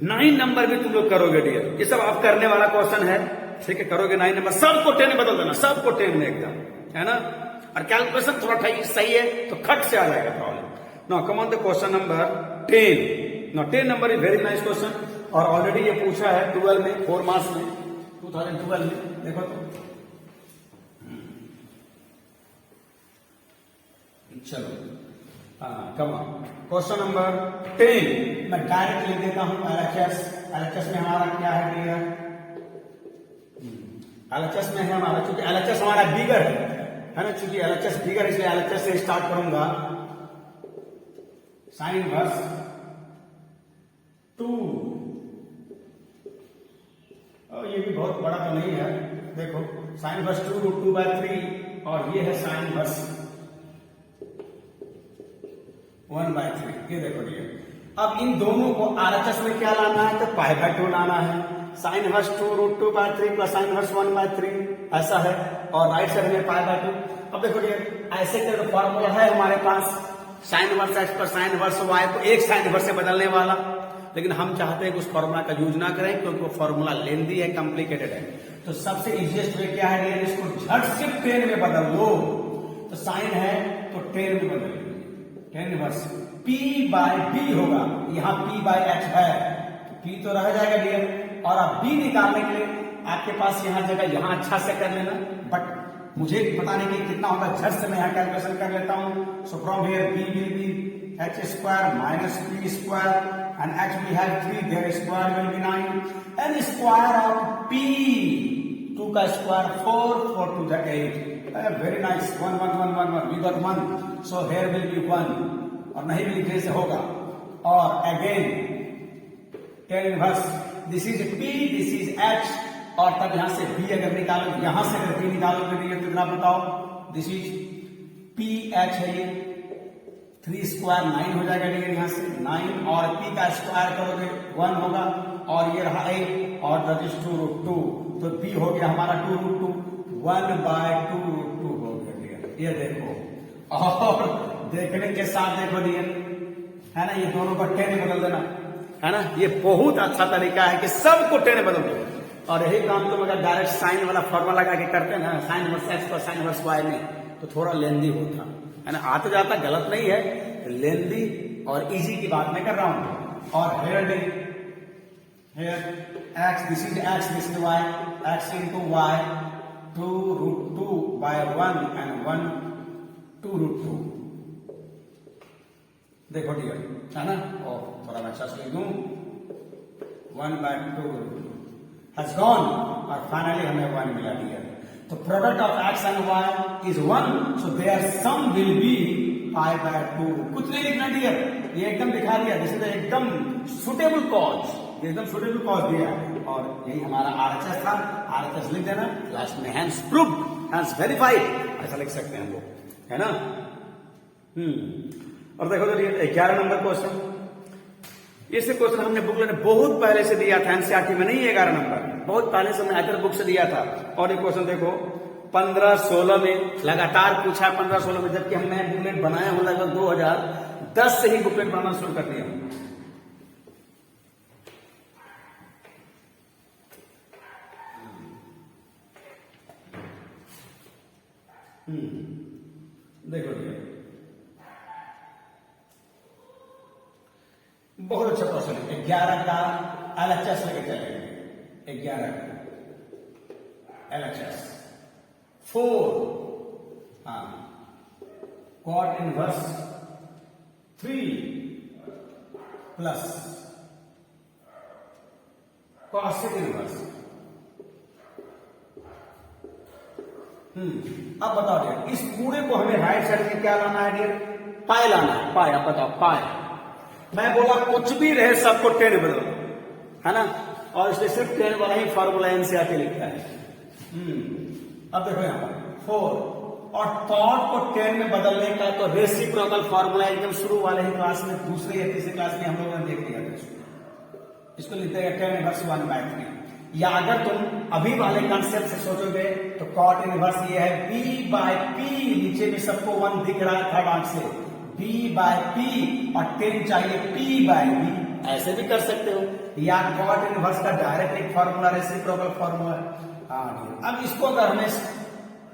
9 नंबर भी तुम लोग करोगे डियर, ये सब आप करने वाला क्वेश्चन है। ठीक है, करोगे 9 नंबर, सबको 10 बदल देना, सबको 10 में एकदम, है ना। और कैलकुलेशन थोड़ा सही है तो खट से आ जाएगा problem. Now come on the question number 10। Now 10 number is very nice question और ऑलरेडी ये पूछा है 12 में, 4 मार्क्स में, 2012 में। देखो तो चलो, हाँ कम ऑन क्वेश्चन नंबर 10 मैं डायरेक्ट लिख देता हूं एलएचएस। एलएचएस में हमारा क्या है डियर, एलएचएस में है हमारा, चूंकि एलएचएस हमारा बिगर है ना, चूंकि एलएचएस बिगर इसलिए एलएचएस से स्टार्ट करूंगा। साइन इनवर्स 2, और ये भी बहुत बड़ा तो नहीं है, देखो साइन इनवर्स 2 रूट 2 बाय 3 और ये है साइन इनवर्स 1 बाय 3। ये देखो ये, अब इन दोनों को आरएचएस में क्या लाना है, तो पाई बाय 2 लाना है। Sine inverse 2 root 2 by 3 plus sine inverse 1 by 3 ऐसा है, और राइट साइड में पाई बाय 2। अब देखो ये ऐसे का फॉर्मूला है हमारे पास, साइन इनवर्स एक्स पर साइन इनवर्स वाई को एक साइन इनवर्स से बदलने वाला, लेकिन हम चाहते हैं कि उस फॉर्मूला का यूज ना करें क्योंकि वो फॉर्मूला लेंदी है, कॉम्प्लिकेटेड है। तो सबसे इजीएस्ट वे क्या है, इसको झट से 10 में बदल लो। तो साइन है तो 10 में बदल लो, 10 इनवर्स P बाय B होगा, यहाँ P बाय H है तो P तो रह जाएगा डियर, और अब B निकालने के लिए आपके पास यहाँ जगह यहाँ अच्छा से कर लेना, बट मुझे पता नहीं कि कितना होगा, झट से मैं यहाँ कैलकुलेशन कर लेता हूँ। So from here B will be H square minus P square and H we have 3, their square will be 9 and square of P 2 का square 4, 4 to the 8। very nice, 1 1 1 1 1 we got 1, so here will be 1 और नहीं भी लिखने से होगा। और again 10 inverse, this is P this is H, और तब यहां से B अगर निकालो, यहां से अगर B निकालोगे तो कितना बताओ, दिस इज P H है, ये 3 स्क्वायर 9 हो जाएगा डियर, यहाँ से 9 और P का स्क्वायर करोगे 1 होगा, और ये रहा 8 और दैट इज 2 रूट 2, तो P हो गया हमारा 2 रूट 2, 1 बाय 2 रूट 2 हो गया डियर। ये देखो, और देखने के साथ देखो डियर, है ना, ये दोनों को 10 में बदल देना, है ना, ये बहुत अच्छा तरीका है कि सबको 10 में बदल दो। और यही काम तुम अगर डायरेक्ट साइन वाला फॉर्मूला लगा के करते हैं ना, साइन इनवर्स एक्स पर साइन इनवर्स वाई में, तो थोड़ा लेंदी होता है ना, आता जाता गलत नहीं है, लेंदी और इजी की बात मैं कर रहा हूं। और here x, this is x, this is y, x into y 2√2/1 and 1 2√2। देखो डियर, है ना? और थोड़ा मैं अच्छा से लिख दूं, 1/2 has gone, और फाइनली हमें 1 मिला डियर। तो product of x and y is 1, so their sum will be π/2। कुछ नहीं लिखना डियर, ये एकदम दिखा दिया, दिस इज एकदम सुटेबल कॉज, ये एकदम सुटेबल कॉज दिया। और यही हमारा RHS था, RHS लिख देना लास्ट में, हैंस प्रूव्ड, हैंस वेरीफाइड, ऐसा लिख सकते हैं हम लोग, है ना? और देखो तो 11 नंबर क्वेश्चन, इसे क्वेश्चन हमने बुकलेट में बहुत पहले से दिया था, एनसीईआरटी में नहीं, 11 नंबर बहुत पहले से हमने अदर बुक से दिया था। और ये क्वेश्चन देखो 15-16 में लगातार पूछा है, 15-16 में, जबकि हमने बुकलेट बनाया हूं लगभग 2010 से ही बुकलेट बनाना शुरू कर दिया। देखो बहुत अच्छा क्वेश्चन है। 11 का LHS लेके चलेंगे, 11 LHS 4, हाँ, cot inverse 3 plus cosec inverse. अब बताओ डियर, इस पूरे को हमें राइट साइड में क्या लाना है डियर? पाई लाना है, पाई। अब बताओ पाई, मैं बोला कुछ भी रहे सबको 10 बदलो, है ना? और इसलिए सिर्फ 10 वाला ही फॉर्मूला एनसीईआरटी लिखता है। अब देखो यहां पर 4 और कॉट को 10 में बदलने का तो रेसिप्रोकल फॉर्मूला एकदम शुरू वाले ही क्लास में, दूसरे या तीसरे क्लास में हम लोगों ने देख लिया था। इसको लिखते हैं 10 इनवर्स 1/3। या अगर तुम अभी वाले कंसेप्ट से सोचोगे तो कॉट इनवर्स ये है b/p, नीचे में सबको 1 दिख रहा है थर्ड आंख से, b/p, और 10 चाहिए p/b, ऐसे भी कर सकते हो। या कॉट इनवर्स का डायरेक्ट एक फॉर्मूला, रेसिप्रोकल फॉर्मूला। अब इसको अगर हमें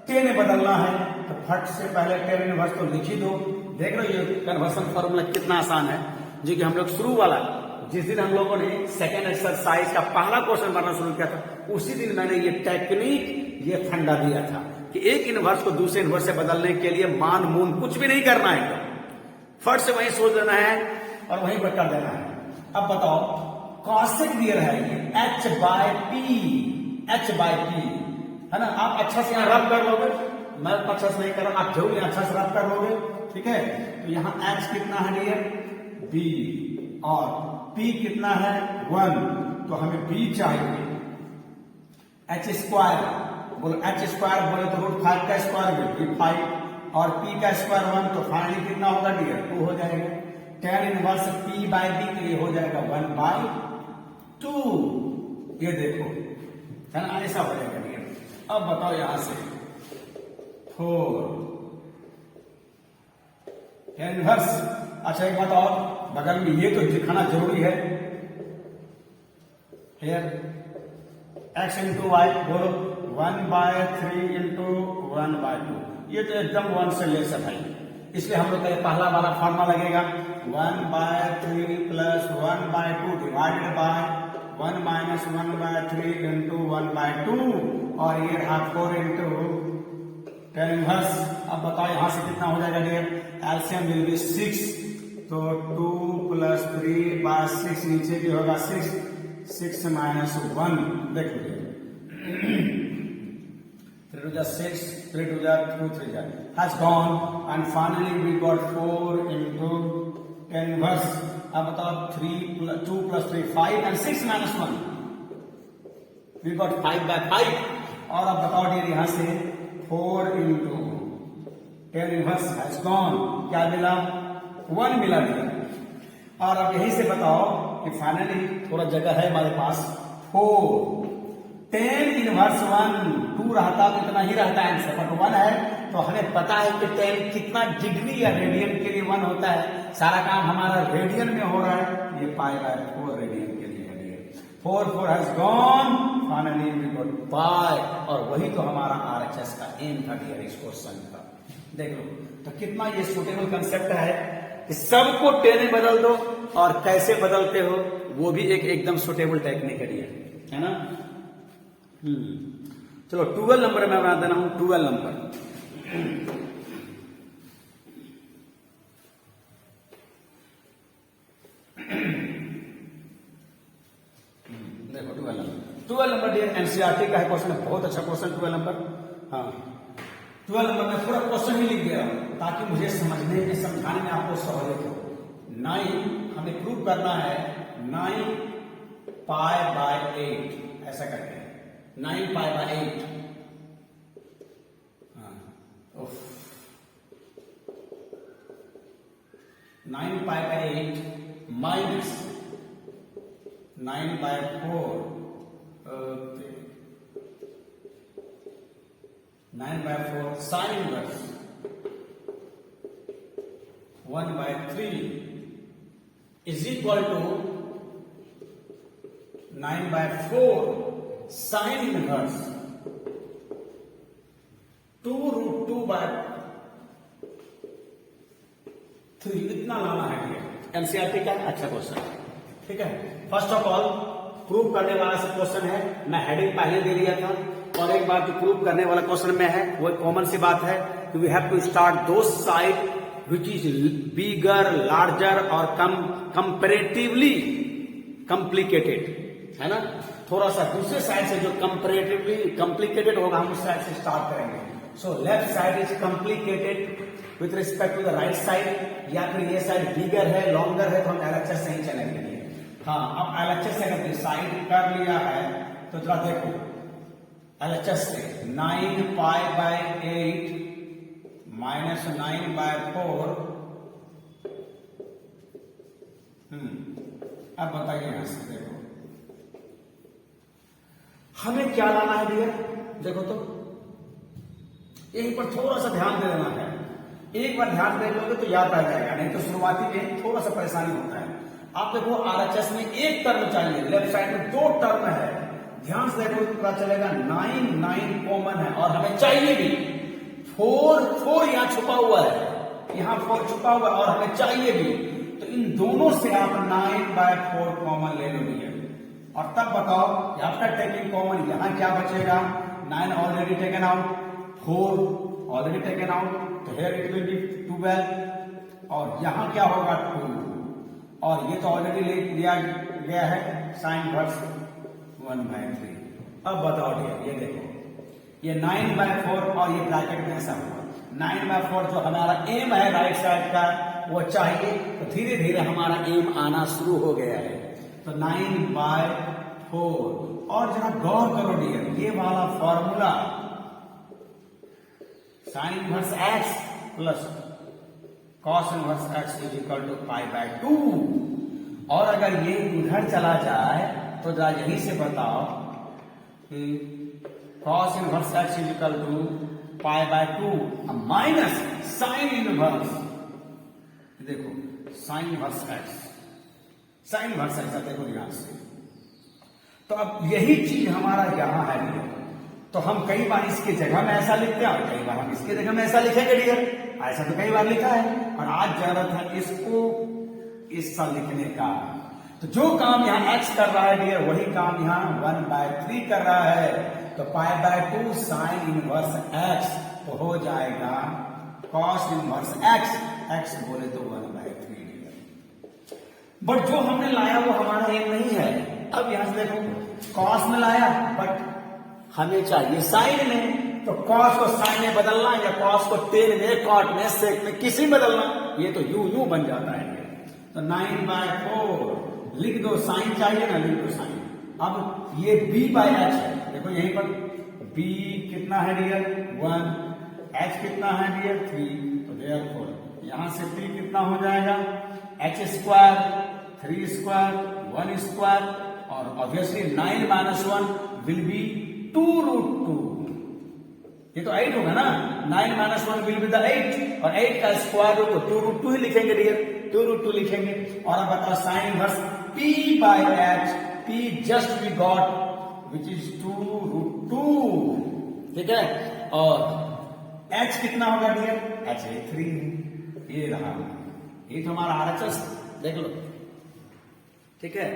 10 में बदलना है तो फट से पहले 10 इनवर्स तो लिख ही दो। देख लो ये कन्वर्सन फॉर्मूला कितना आसान है, जो कि हम लोग शुरू वाला, जिस दिन हम लोगों ने सेकेंड एक्सरसाइज का पहला क्वेश्चन बनना शुरू किया था, उसी दिन मैंने ये टेक्निक, ये फंडा दिया था कि एक इनवर्स को दूसरे इनवर्स से बदलने के लिए मान मून कुछ भी नहीं करना है, फट से वहीं सोच लेना है और वहीं पर कर देना है। अब बताओ कॉसेक दिया है ये h/p, है ना? आप अच्छा से यहां रब कर लोगे, मैं अच्छा से नहीं कर रहा, आप जरूर अच्छा से रब कर लोगे, ठीक है? तो यहां h कितना है डियर? b, और p कितना है? 1, तो हमें b चाहिए h², बोलो h² बोले तो √5 का स्क्वायर भी 5, और p का स्क्वायर 1, तो फाइनली कितना होगा डियर? 2 हो जाएगा। 10 इनवर्स p/b तो ये हो जाएगा 1/2, ये देखो, है ना? ऐसा हो जाएगा डियर। अब बताओ यहां से 4 इनवर्स। अच्छा एक बात और, बगल में ये तो दिखाना जरूरी है, हियर x इंटू वाई, बोलो 1/3 इंटू 1/2, ये तो एकदम 1 से ले सकाई, इसलिए हम लोग का पहला वाला फॉर्मूला लगेगा 1/3 plus 1/2 divided by 1 minus 1/3 into 1/2, और ये रहा 4 इंटू 10 इनवर्स। अब बताओ यहां से कितना हो जाएगा डियर? एलसीएम विल बी 6, तो 2 प्लस 3/6, नीचे भी होगा 6, 6 माइनस 1, देख लीजिए 3 to 6, 3 to 2, 3 has gone, and finally we got 4 into 10 inverse। अब बताओ 2 plus 3 5, and 6 minus 1 we got 5/5। और अब बताओ डियर यहां से 4 into 10 inverse has gone, क्या मिला? 1 मिला डियर। और अब यही से बताओ कि फाइनली थोड़ा जगह है हमारे पास, 4 10 इनवर्स 1, 2 रहता तो इतना ही रहता है आंसर, बट 1 है तो हमें पता है कि 10 कितना डिग्री या रेडियन के लिए 1 होता है। सारा काम हमारा रेडियन में हो रहा है, ये π/4 रेडियन के लिए है। 4 has gone, finally we got pi, और वही तो हमारा RHS का एम था डियर इस क्वेश्चन का। देख लो तो कितना ये सुटेबल कंसेप्ट है कि सबको 10 में बदल दो, और कैसे बदलते हो वो भी एक एकदम सुटेबल टेक्निक है डियर, है ना? तो चलो 12 नंबर मैं बना देना हूं, 12 नंबर। देखो 12 नंबर डियर एनसीईआरटी का है क्वेश्चन, बहुत अच्छा क्वेश्चन 12 नंबर। हाँ 12 नंबर में पूरा क्वेश्चन ही लिख दिया ताकि मुझे समझने में समझाने में आपको सहूलियत हो। 9 हमें प्रूव करना है 9 पाई बाय 8 ऐसा करके 9 पाई बाय 8। हाँ 9 pi by 8 minus 9 by 4 9 by 4 sin inverse 1 by 3 is equal to 9 by 4 sin inverse 2 root 2 by 3। इतना लाना है एनसीईआरटी का अच्छा क्वेश्चन, ठीक है। फर्स्ट ऑफ ऑल प्रूव करने वाला से क्वेश्चन है, मैं हेडिंग पहले दे दिया था। और एक बात जो प्रूव करने वाला क्वेश्चन में है वो कॉमन सी बात है, we have to start those side which is bigger larger और कंपेरेटिवली कॉम्प्लिकेटेड, है ना। थोड़ा सा दूसरे साइड से जो कंपेरेटिवली कॉम्प्लिकेटेड होगा हम उस साइड से स्टार्ट करेंगे। So left side is complicated with respect to the right side, या फिर ये साइड बिगर है लॉन्गर है तो हम एलएचएस से ही चलेंगे। हाँ अब एलएचएस से अगर डिसाइड कर लिया है तो जरा देखो एलएचएस से 9 पाई बाय 8 माइनस 9 बाय 4। अब बताइए यहां से देखो हमें क्या लाना है भैया, देखो तो यहीं पर थोड़ा सा ध्यान दे देना है। एक बार ध्यान दे लोगे तो याद आ जाएगा, नहीं तो शुरुआती में थोड़ा सा परेशानी होता है। आप देखो आरएचएस में एक टर्म चाहिए, लेफ्ट साइड में 2 टर्म है, ध्यान से देखो तो पता चलेगा 9 कॉमन है और हमें चाहिए भी 4 यहां छुपा हुआ है, यहां 4 छुपा हुआ है और हमें चाहिए भी। तो इन दोनों से आप 9 बाय 4 कॉमन ले लो भैया, और तब बताओ आफ्टर टेकिंग कॉमन यहां क्या बचेगा। 9 already taken out, 4 already taken out, तो हियर इट विल बी 12 और यहां क्या होगा 2, और ये तो ऑलरेडी ले लिया गया है साइन इनवर्स 1 by 3। अब बताओ ये देखो ये 9 by 4 और ये ब्रैकेट में ऐसा हुआ 9 by 4 जो हमारा एम है राइट साइड का वो चाहिए, तो धीरे धीरे हमारा एम आना शुरू हो गया है। तो 9 by 4 और जरा गौर करो डियर, ये वाला formula sine inverse x plus cos inverse x is equal to pi by 2, और अगर ये इधर चला जाए तो जरा यहीं से बताओ कि cos inverse x is equal to pi by 2 minus sine inverse, देखो sine inverse x, sine inverse x देखो ध्यान से। तो अब यही चीज हमारा यहां है, तो हम कई बार इसके जगह में ऐसा लिखते हैं और कई बार हम इसके जगह में ऐसा लिखेंगे डियर, ऐसा तो कई बार लिखा है, और आज जरूरत है इसको इसका लिखने का। तो जो काम यहां x कर रहा है डियर वही काम यहां 1 by 3 कर रहा है, तो पाई बाय 2 साइन इनवर्स x तो हो जाएगा कॉस इनवर्स x, x बोले तो 1 by 3 डियर। बट जो हमने लाया वो हमारा एम नहीं है। अब यहां से देखो कॉस में लाया बट हमें चाहिए साइन में, तो कॉस को साइन में बदलना या कॉस को टेन में कॉट में सेक में किसी में बदलना, ये तो यू बन जाता है। तो 9 by 4 लिख दो, साइन चाहिए ना, लिख दो साइन। अब ये b बाय एच है, देखो यहीं पर b कितना है डियर 1, h कितना है डियर 3, तो देयरफॉर यहां से b कितना हो जाएगा h स्क्वायर 3 स्क्वायर 1 स्क्वायर, और obviously 9 minus 1 will be 2 root 2, ये तो 8 होगा ना, 9 माइनस 1 विल बी द 8, और 8 का स्क्वायर रूट को 2 रूट 2 ही लिखेंगे डियर, 2 रूट 2 लिखेंगे। और अब बताओ sine inverse p by h, p just we got which is 2 root 2, ठीक है, और h कितना होगा डियर h है 3, ये रहा, ये तो हमारा आरएचएस देख लो, ठीक है।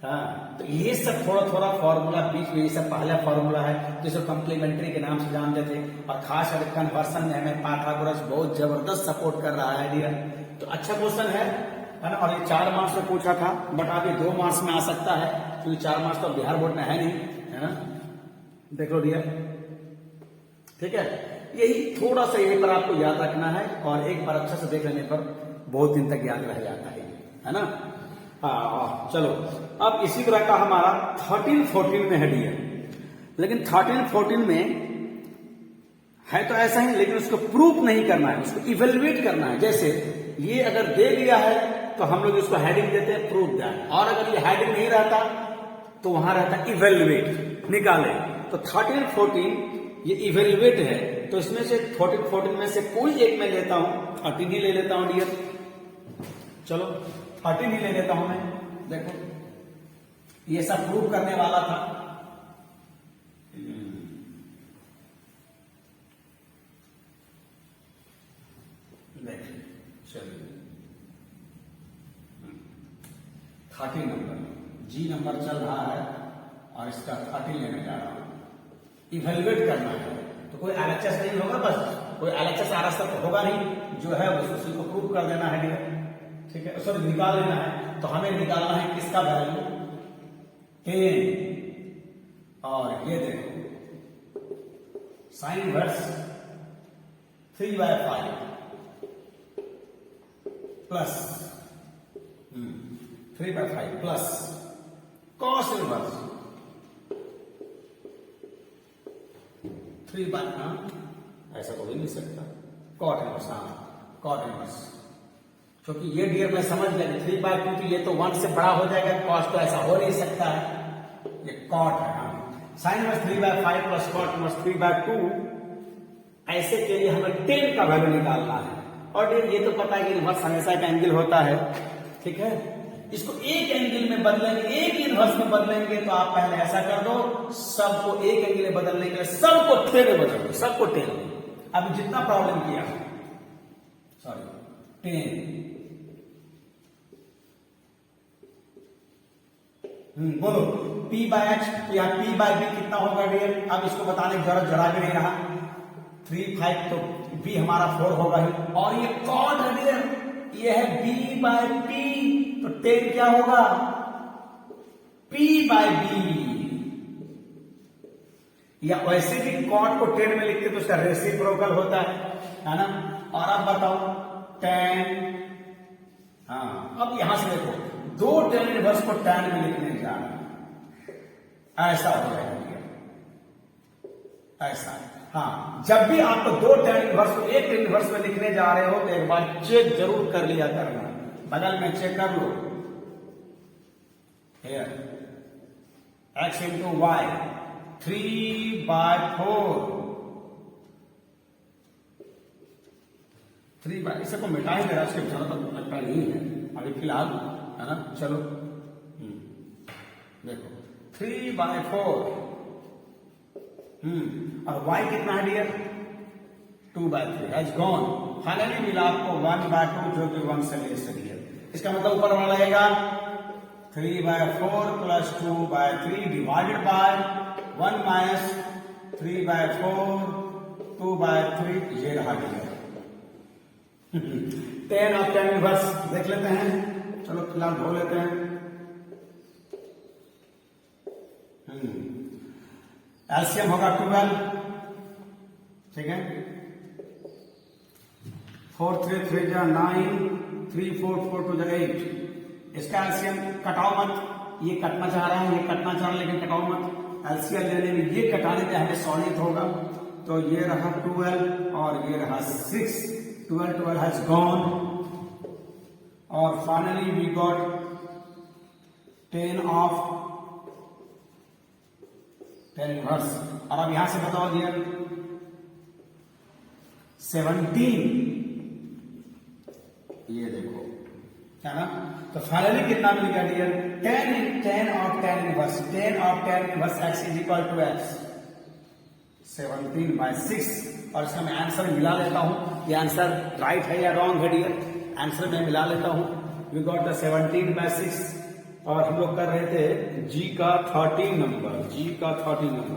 हाँ, तो ये सब थोड़ा थोड़ा फॉर्मूला बीच में, ये सब पहला फॉर्मूला है जिसे कम्प्लीमेंट्री के नाम से जानते थे, और खास करके कन्वर्सन में हमें पाइथागोरस बहुत जबरदस्त सपोर्ट कर रहा है डियर। तो अच्छा क्वेश्चन है ना, और ये 4 मार्क्स में पूछा था, बट अभी 2 मार्क्स में आ सकता है, क्योंकि 4 मार्क्स तो बिहार बोर्ड में है नहीं, है ना। देख लो डियर, ठीक है। यही थोड़ा सा यही पर आपको याद रखना है, और एक बार अच्छा से देख लेने पर बहुत दिन तक याद रह जाता है ना। हाँ चलो, अब इसी तरह का हमारा 13-14 में है डियर, लेकिन 13-14 में है तो ऐसा ही, लेकिन उसको प्रूफ नहीं करना है, उसको इवेल्युएट करना है। जैसे ये अगर दे दिया है तो हम लोग इसको हेडिंग देते हैं प्रूफ दैट, और अगर ये हेडिंग नहीं रहता तो वहां रहता इवेल्युएट, निकाले। तो 13-14 ये इवेल्युएट है, तो इसमें से 13-14 में से कोई एक मैं लेता हूं, 13 ही ले लेता हूं डियर। चलो 13 ही ले लेता हूं मैं। देखो ये सब प्रूव करने वाला था, चलिए 13 नंबर जी नंबर चल रहा है, और इसका 13 लेने जा रहा हूं। इवेल्युएट करना है तो कोई एलएचएस नहीं होगा, बस कोई एलएचएस आरएस तो होगा नहीं, जो है उसी को प्रूव कर देना है डियर, ठीक है। सॉरी निकाल लेना है, तो हमें निकालना है किसका वैल्यू 10, और ये देखो sine inverse 3/5 plus 3/5 plus cos inverse 3/5, ऐसा तो हो ही नहीं सकता, कॉट इनवर्स, हाँ कॉट इनवर्स, क्योंकि ये डियर मैं समझ गया 3/2, तो ये तो 1 से बड़ा हो जाएगा, कॉस तो ऐसा हो नहीं सकता है, ये कॉट है। हाँ sine inverse 3/5 plus cot inverse 3/2, ऐसे के लिए हमें 10 का वैल्यू निकालना है। और ये तो पता है कि इनवर्स हमेशा एक एंगल होता है, ठीक है। इसको एक एंगल में बदलेंगे, एक इनवर्स में बदलेंगे, तो आप पहले ऐसा कर दो, सबको एक एंगल में बदलने के लिए सबको 10 में बदल दो, सबको 10। अभी जितना प्रॉब्लम किया, सॉरी 10, बोलो p/h, या p/b कितना होगा डियर। अब इसको बताने की जरूरत जरा भी नहीं रहा, 3/5 तो b हमारा 4 होगा ही, और ये कॉट है डियर, ये है b/p, तो 10 क्या होगा p/b, या वैसे भी कॉट को 10 में लिखते तो उसका रेसिप्रोकल होता है ना। और अब बताओ 10, हाँ अब यहां से देखो 2 tan इनवर्स को tan में लिखने जा रहा है, ऐसा हो जाएगा ऐसा। हाँ जब भी आपको 2 tan इनवर्स को एक इनवर्स में लिखने जा रहे हो, तो एक बार चेक जरूर कर लिया करना, बगल में चेक कर लो, हियर x इंटू वाई 3/4, 3/, इसे को मिटा ही देगा, उसके जरूरत तो लगता नहीं है अभी फिलहाल, है ना। चलो देखो 3/4, और y कितना है डियर 2/3 हैज गॉन, फाइनली मिला आपको 1/2, जो कि 1 से लेस है। इसका मतलब ऊपर वाला लगेगा 3/4 प्लस 2/3 डिवाइडेड बाय 1 माइनस 3/4 2/3, ये रहा डियर 10 और tan इनवर्स देख लेते हैं। चलो फिलहाल धो लेते हैं। एलसीएम होगा 12, ठीक है, 4 3 3 9, 3 4 4 2 8। इसका एलसीएम कटाओ मत, ये कटना चाह रहा है, ये कटना चाह रहा है, लेकिन कटाओ मत। एलसीएम लेने में ये कटाने में हमें सॉलिड होगा, तो ये रहा 12 और ये रहा 6, 12 हैज गॉन, और finally we got 10 of tan inverse. और अब यहां से बताओ डियर 17, ये देखो है ना। तो फाइनली कितना मिल गया dear 10 of tan inverse, 10 of tan inverse x is equal to x 17/6। और इसका मैं आंसर मिला लेता हूं, ये आंसर राइट है या रॉन्ग है डियर, आंसर मैं मिला लेता हूं। वी गॉट द 17/6, और हम लोग कर रहे थे जी का 30 नंबर।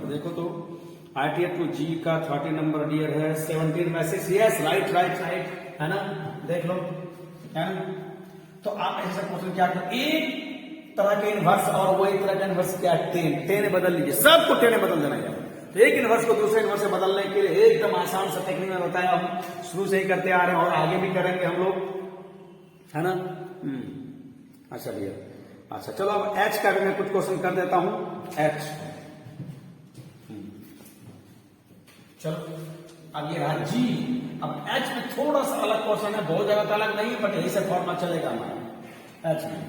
देखो तो ITF टू जी का 30 नंबर डियर है 17 में से। यस, राइट, है ना, देख लो, है ना। तो आप ऐसा क्वेश्चन क्या कर, एक तरह के इनवर्स और वही तरह का इनवर्स क्या, टेन बदल लीजिए, सबको टेन बदल देना है। तो एक इनवर्स को दूसरे इनवर्स से बदलने के लिए एकदम आसान सा टेक्निक में बताया, हम शुरू से ही करते आ रहे हैं और आगे भी करेंगे हम लोग, है ना। अच्छा भैया, अच्छा चलो अब एच का भी मैं कुछ क्वेश्चन कर देता हूं। एच, चलो अब ये रहा जी। अब एच में थोड़ा सा अलग क्वेश्चन है, बहुत ज्यादा अलग नहीं, बट यही से फॉर्मूला चलेगा हमारा एच में।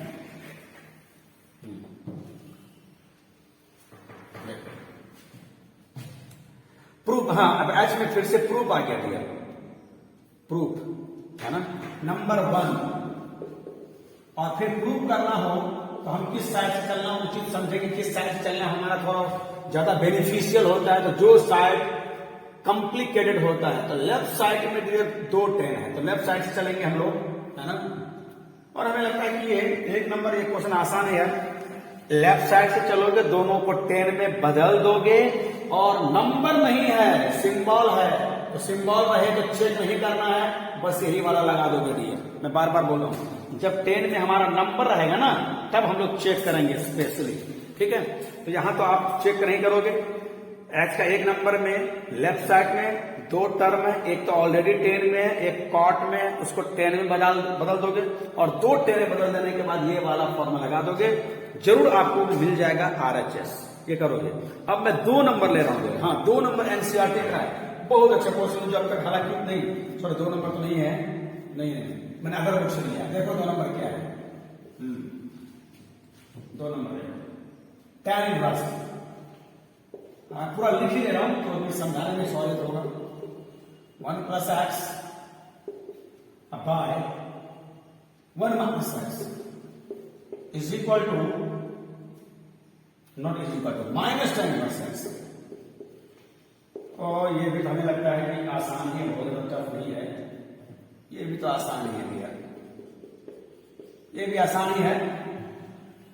प्रूफ, हाँ, अब एच में फिर से प्रूफ आ गया भैया, प्रूफ है ना, नंबर 1। और फिर प्रूफ करना हो तो हम किस साइड से चलना उचित समझेंगे, किस साइड से चलना हमारा थोड़ा ज्यादा बेनिफिशियल होता है। तो जो साइड कॉम्प्लिकेटेड होता है, तो लेफ्ट साइड में 2 10 है, तो लेफ्ट साइड से चलेंगे हम लोग, है ना। और हमें लगता है कि ये एक नंबर, ये क्वेश्चन आसान है यार। लेफ्ट साइड से चलोगे, दोनों को 10 में बदल दोगे, और नंबर नहीं है, सिंबल है, तो सिंबल रहे तो चेक नहीं करना है, बस यही वाला लगा दोगे दिए। मैं बार बार बोल रहा हूं, जब 10 में हमारा नंबर रहेगा ना, तब हम लोग चेक करेंगे स्पेशली, ठीक है। तो यहां तो आप चेक नहीं करोगे। एच का एक नंबर में लेफ्ट साइड में 2 टर्म है, एक तो ऑलरेडी 10 में है, एक कॉट में, उसको 10 में बदल दोगे, और 2 10 में बदल देने के बाद ये वाला फॉर्मूला लगा दोगे, जरूर आपको मिल जाएगा RHS। ये करोगे। अब मैं 2 नंबर ले रहा हूं, हाँ 2 नंबर NCERT का है, बहुत अच्छा क्वेश्चन जो अब तक हालांकि नहीं, सॉरी 2 नंबर तो नहीं है, नहीं मैंने अदर बुक से लिया। देखो 2 नंबर क्या है, 2 नंबर है tan इनवर्स। पूरा लिख ही ले रहा हूं तो समझाने में सहूलियत होगा। 1 + x by 1 - x is equal to, not is equal to, -tan inverse x। और ये भी हमें लगता है कि आसान ही, बहुत टफ नहीं है, ये भी तो आसान ही है भैया, ये भी आसान ही है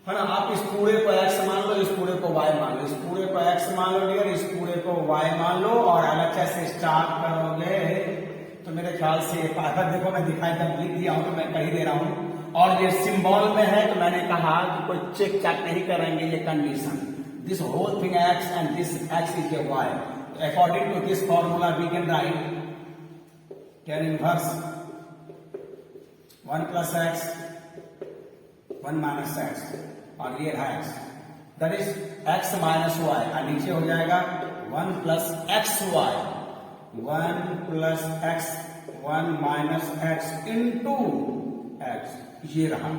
ना। आप इस पूरे को x मान लो, इस पूरे को y मान लो, इस पूरे को x मान लो डियर, इस पूरे को y मान लो, और LHS से स्टार्ट करोगे तो मेरे ख्याल से अगर देखो मैं दिखाई तक लिख दिया हूं तो मैं कही दे रहा हूं, और ये सिंबल में है तो मैंने कहा कि कोई चेक चैक नहीं करेंगे, ये condition, this whole thing x and this x is a y। According to this formula we can write tan inverse 1 + x 1 - x, और ये रहा x, that is x - y, और नीचे हो जाएगा 1 + xy, 1 + x 1 - x into x, ये रहा।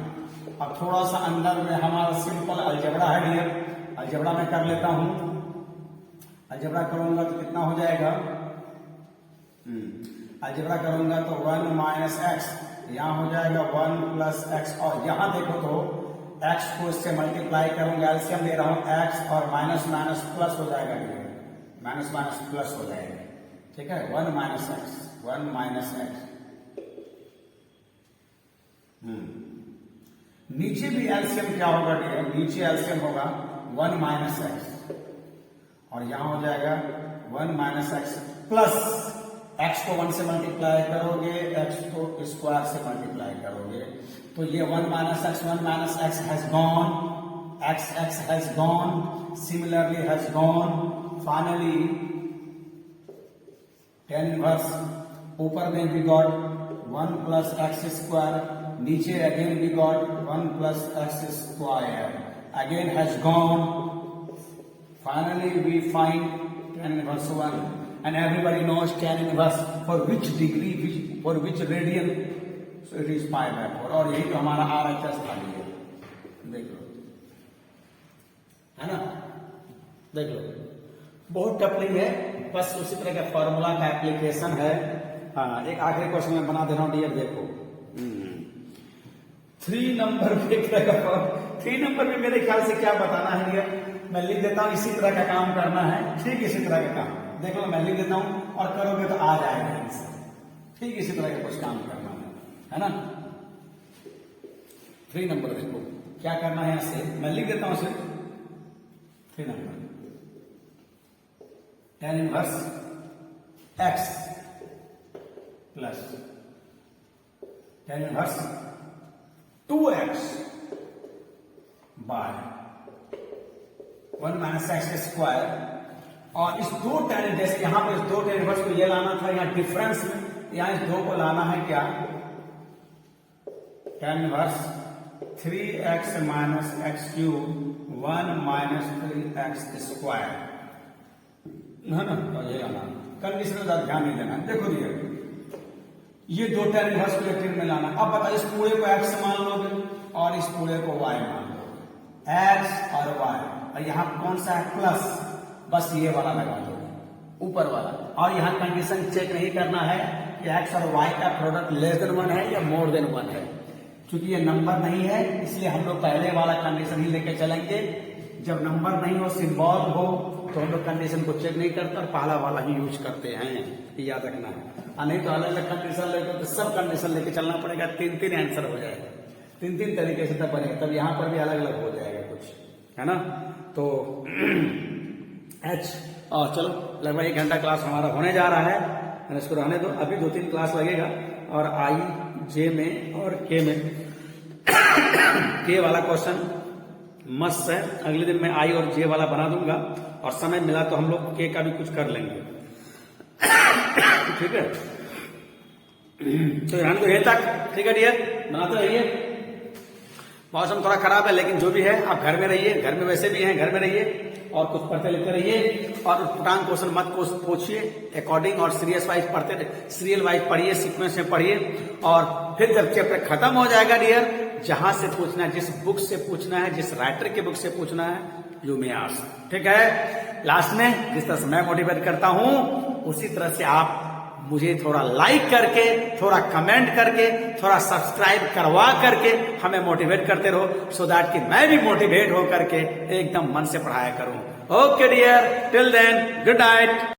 अब थोड़ा सा अंदर में हमारा सिंपल अलजेब्रा है डियर, अलजेब्रा में कर लेता हूं। अलजेब्रा करूंगा तो कितना हो जाएगा, अलजेब्रा करूंगा तो 1 - x, यहां हो जाएगा 1 + x, और यहां देखो तो x को इससे मल्टीप्लाई करूंगा, एलसीएम ले रहा हूं, x और माइनस माइनस प्लस हो जाएगा, माइनस माइनस प्लस हो जाएगा, ठीक है। 1 - x 1 - x, नीचे भी एलसीएम क्या होगा डियर, नीचे एलसीएम होगा 1 - x, और यहां हो जाएगा 1 - x प्लस x को 1 से मल्टीप्लाई करोगे, x को स्क्वायर से मल्टीप्लाई करोगे, तो ये 1 - x 1 - x has gone, x has gone, similarly has gone, finally tan inverse, ऊपर में we got 1 + x square, नीचे again we got 1 + x square, again has gone, finally we find tan inverse 1, and everybody knows tan inverse for which degree, for which radian, so it is pi/4, और यही तो हमारा RHS था, देख लो, है ना, देख लो, बहुत टफ नहीं है, बस उसी तरह का फॉर्मूला का एप्लीकेशन है। हाँ, एक आखिरी क्वेश्चन में बना दे रहा हूं डियर, देखो 3 नंबर पे 3 नंबर में मेरे ख्याल से क्या बताना है डियर, मैं लिख देता हूं, इसी तरह का काम करना है, ठीक इसी तरह का काम, देख लो मैं लिख देता हूं और करोगे तो आ जाएगा आंसर, ठीक इसी तरह का कुछ काम करना है ना। 3 नंबर देखो, क्या करना है यहां से मैं लिख देता हूं सिर्फ 3 number tan inverse x plus tan inverse 2x by 1 minus x square. और इस दो tan जैसे यहां पर इस दो tan इनवर्स को ये लाना था, यहां डिफरेंस में यहां इस दो को लाना है क्या, tan inverse 3x minus x cube 1 minus 3x square है ना, तो ये लाना कंडीशन में ज्यादा ध्यान नहीं देना। देखो ये दो tan इनवर्स को इलेक्ट्रिक में लाना। अब बताइए इस पूरे को x मान लोगे और इस पूरे को y मान लोगे, x और y, और यहां कौन सा है प्लस, बस ये वाला लगा दोगे ऊपर वाला। और यहां कंडीशन चेक नहीं करना है कि x और y का प्रोडक्ट लेस देन 1 है या मोर देन 1 है, क्योंकि ये नंबर नहीं है इसलिए हम लोग पहले वाला कंडीशन ही लेके चलेंगे। जब नंबर नहीं हो सिंबल हो तो हम लोग कंडीशन को चेक नहीं करते और पहला वाला ही यूज करते हैं, याद रखना है। और नहीं तो अलग अलग कंडीशन लेकर तो सब कंडीशन लेके चलना पड़ेगा, 3 आंसर हो जाएगा, 3 तरीके से तब बनेगा, तब यहां पर भी अलग अलग हो जाएगा कुछ, है ना। तो एच और चलो लगभग 1 घंटा क्लास हमारा होने जा रहा है, इसको रहने दो, अभी 2-3 क्लास लगेगा। और आई जे में और के में के वाला क्वेश्चन मस्त है, अगले दिन मैं आई और जे वाला बना दूंगा, और समय मिला तो हम लोग के का भी कुछ कर लेंगे, ठीक है। तो रहने दो ये तक, ठीक है डियर, बनाते रहिए। मौसम थोड़ा खराब है लेकिन जो भी है आप घर में रहिए, घर में वैसे भी हैं, घर में रहिए और कुछ पढ़ते लिखते रहिए, और पुरान क्वेश्चन मत पूछिए, अकॉर्डिंग और सीरियस वाइज पढ़ते, सीरियल वाइज पढ़िए, सीक्वेंस में पढ़िए। और फिर जब चैप्टर खत्म हो जाएगा डियर, जहां से पूछना है, जिस बुक से पूछना है, जिस राइटर के बुक से पूछना है, यू मे आस्क, ठीक है। लास्ट में जिस तरह से मैं मोटिवेट करता हूं उसी तरह से आप मुझे थोड़ा लाइक करके, थोड़ा कमेंट करके, थोड़ा सब्सक्राइब करवा करके हमें मोटिवेट करते रहो, सो दैट कि मैं भी मोटिवेट होकर के एकदम मन से पढ़ाया करूं। Okay dear, till then good night.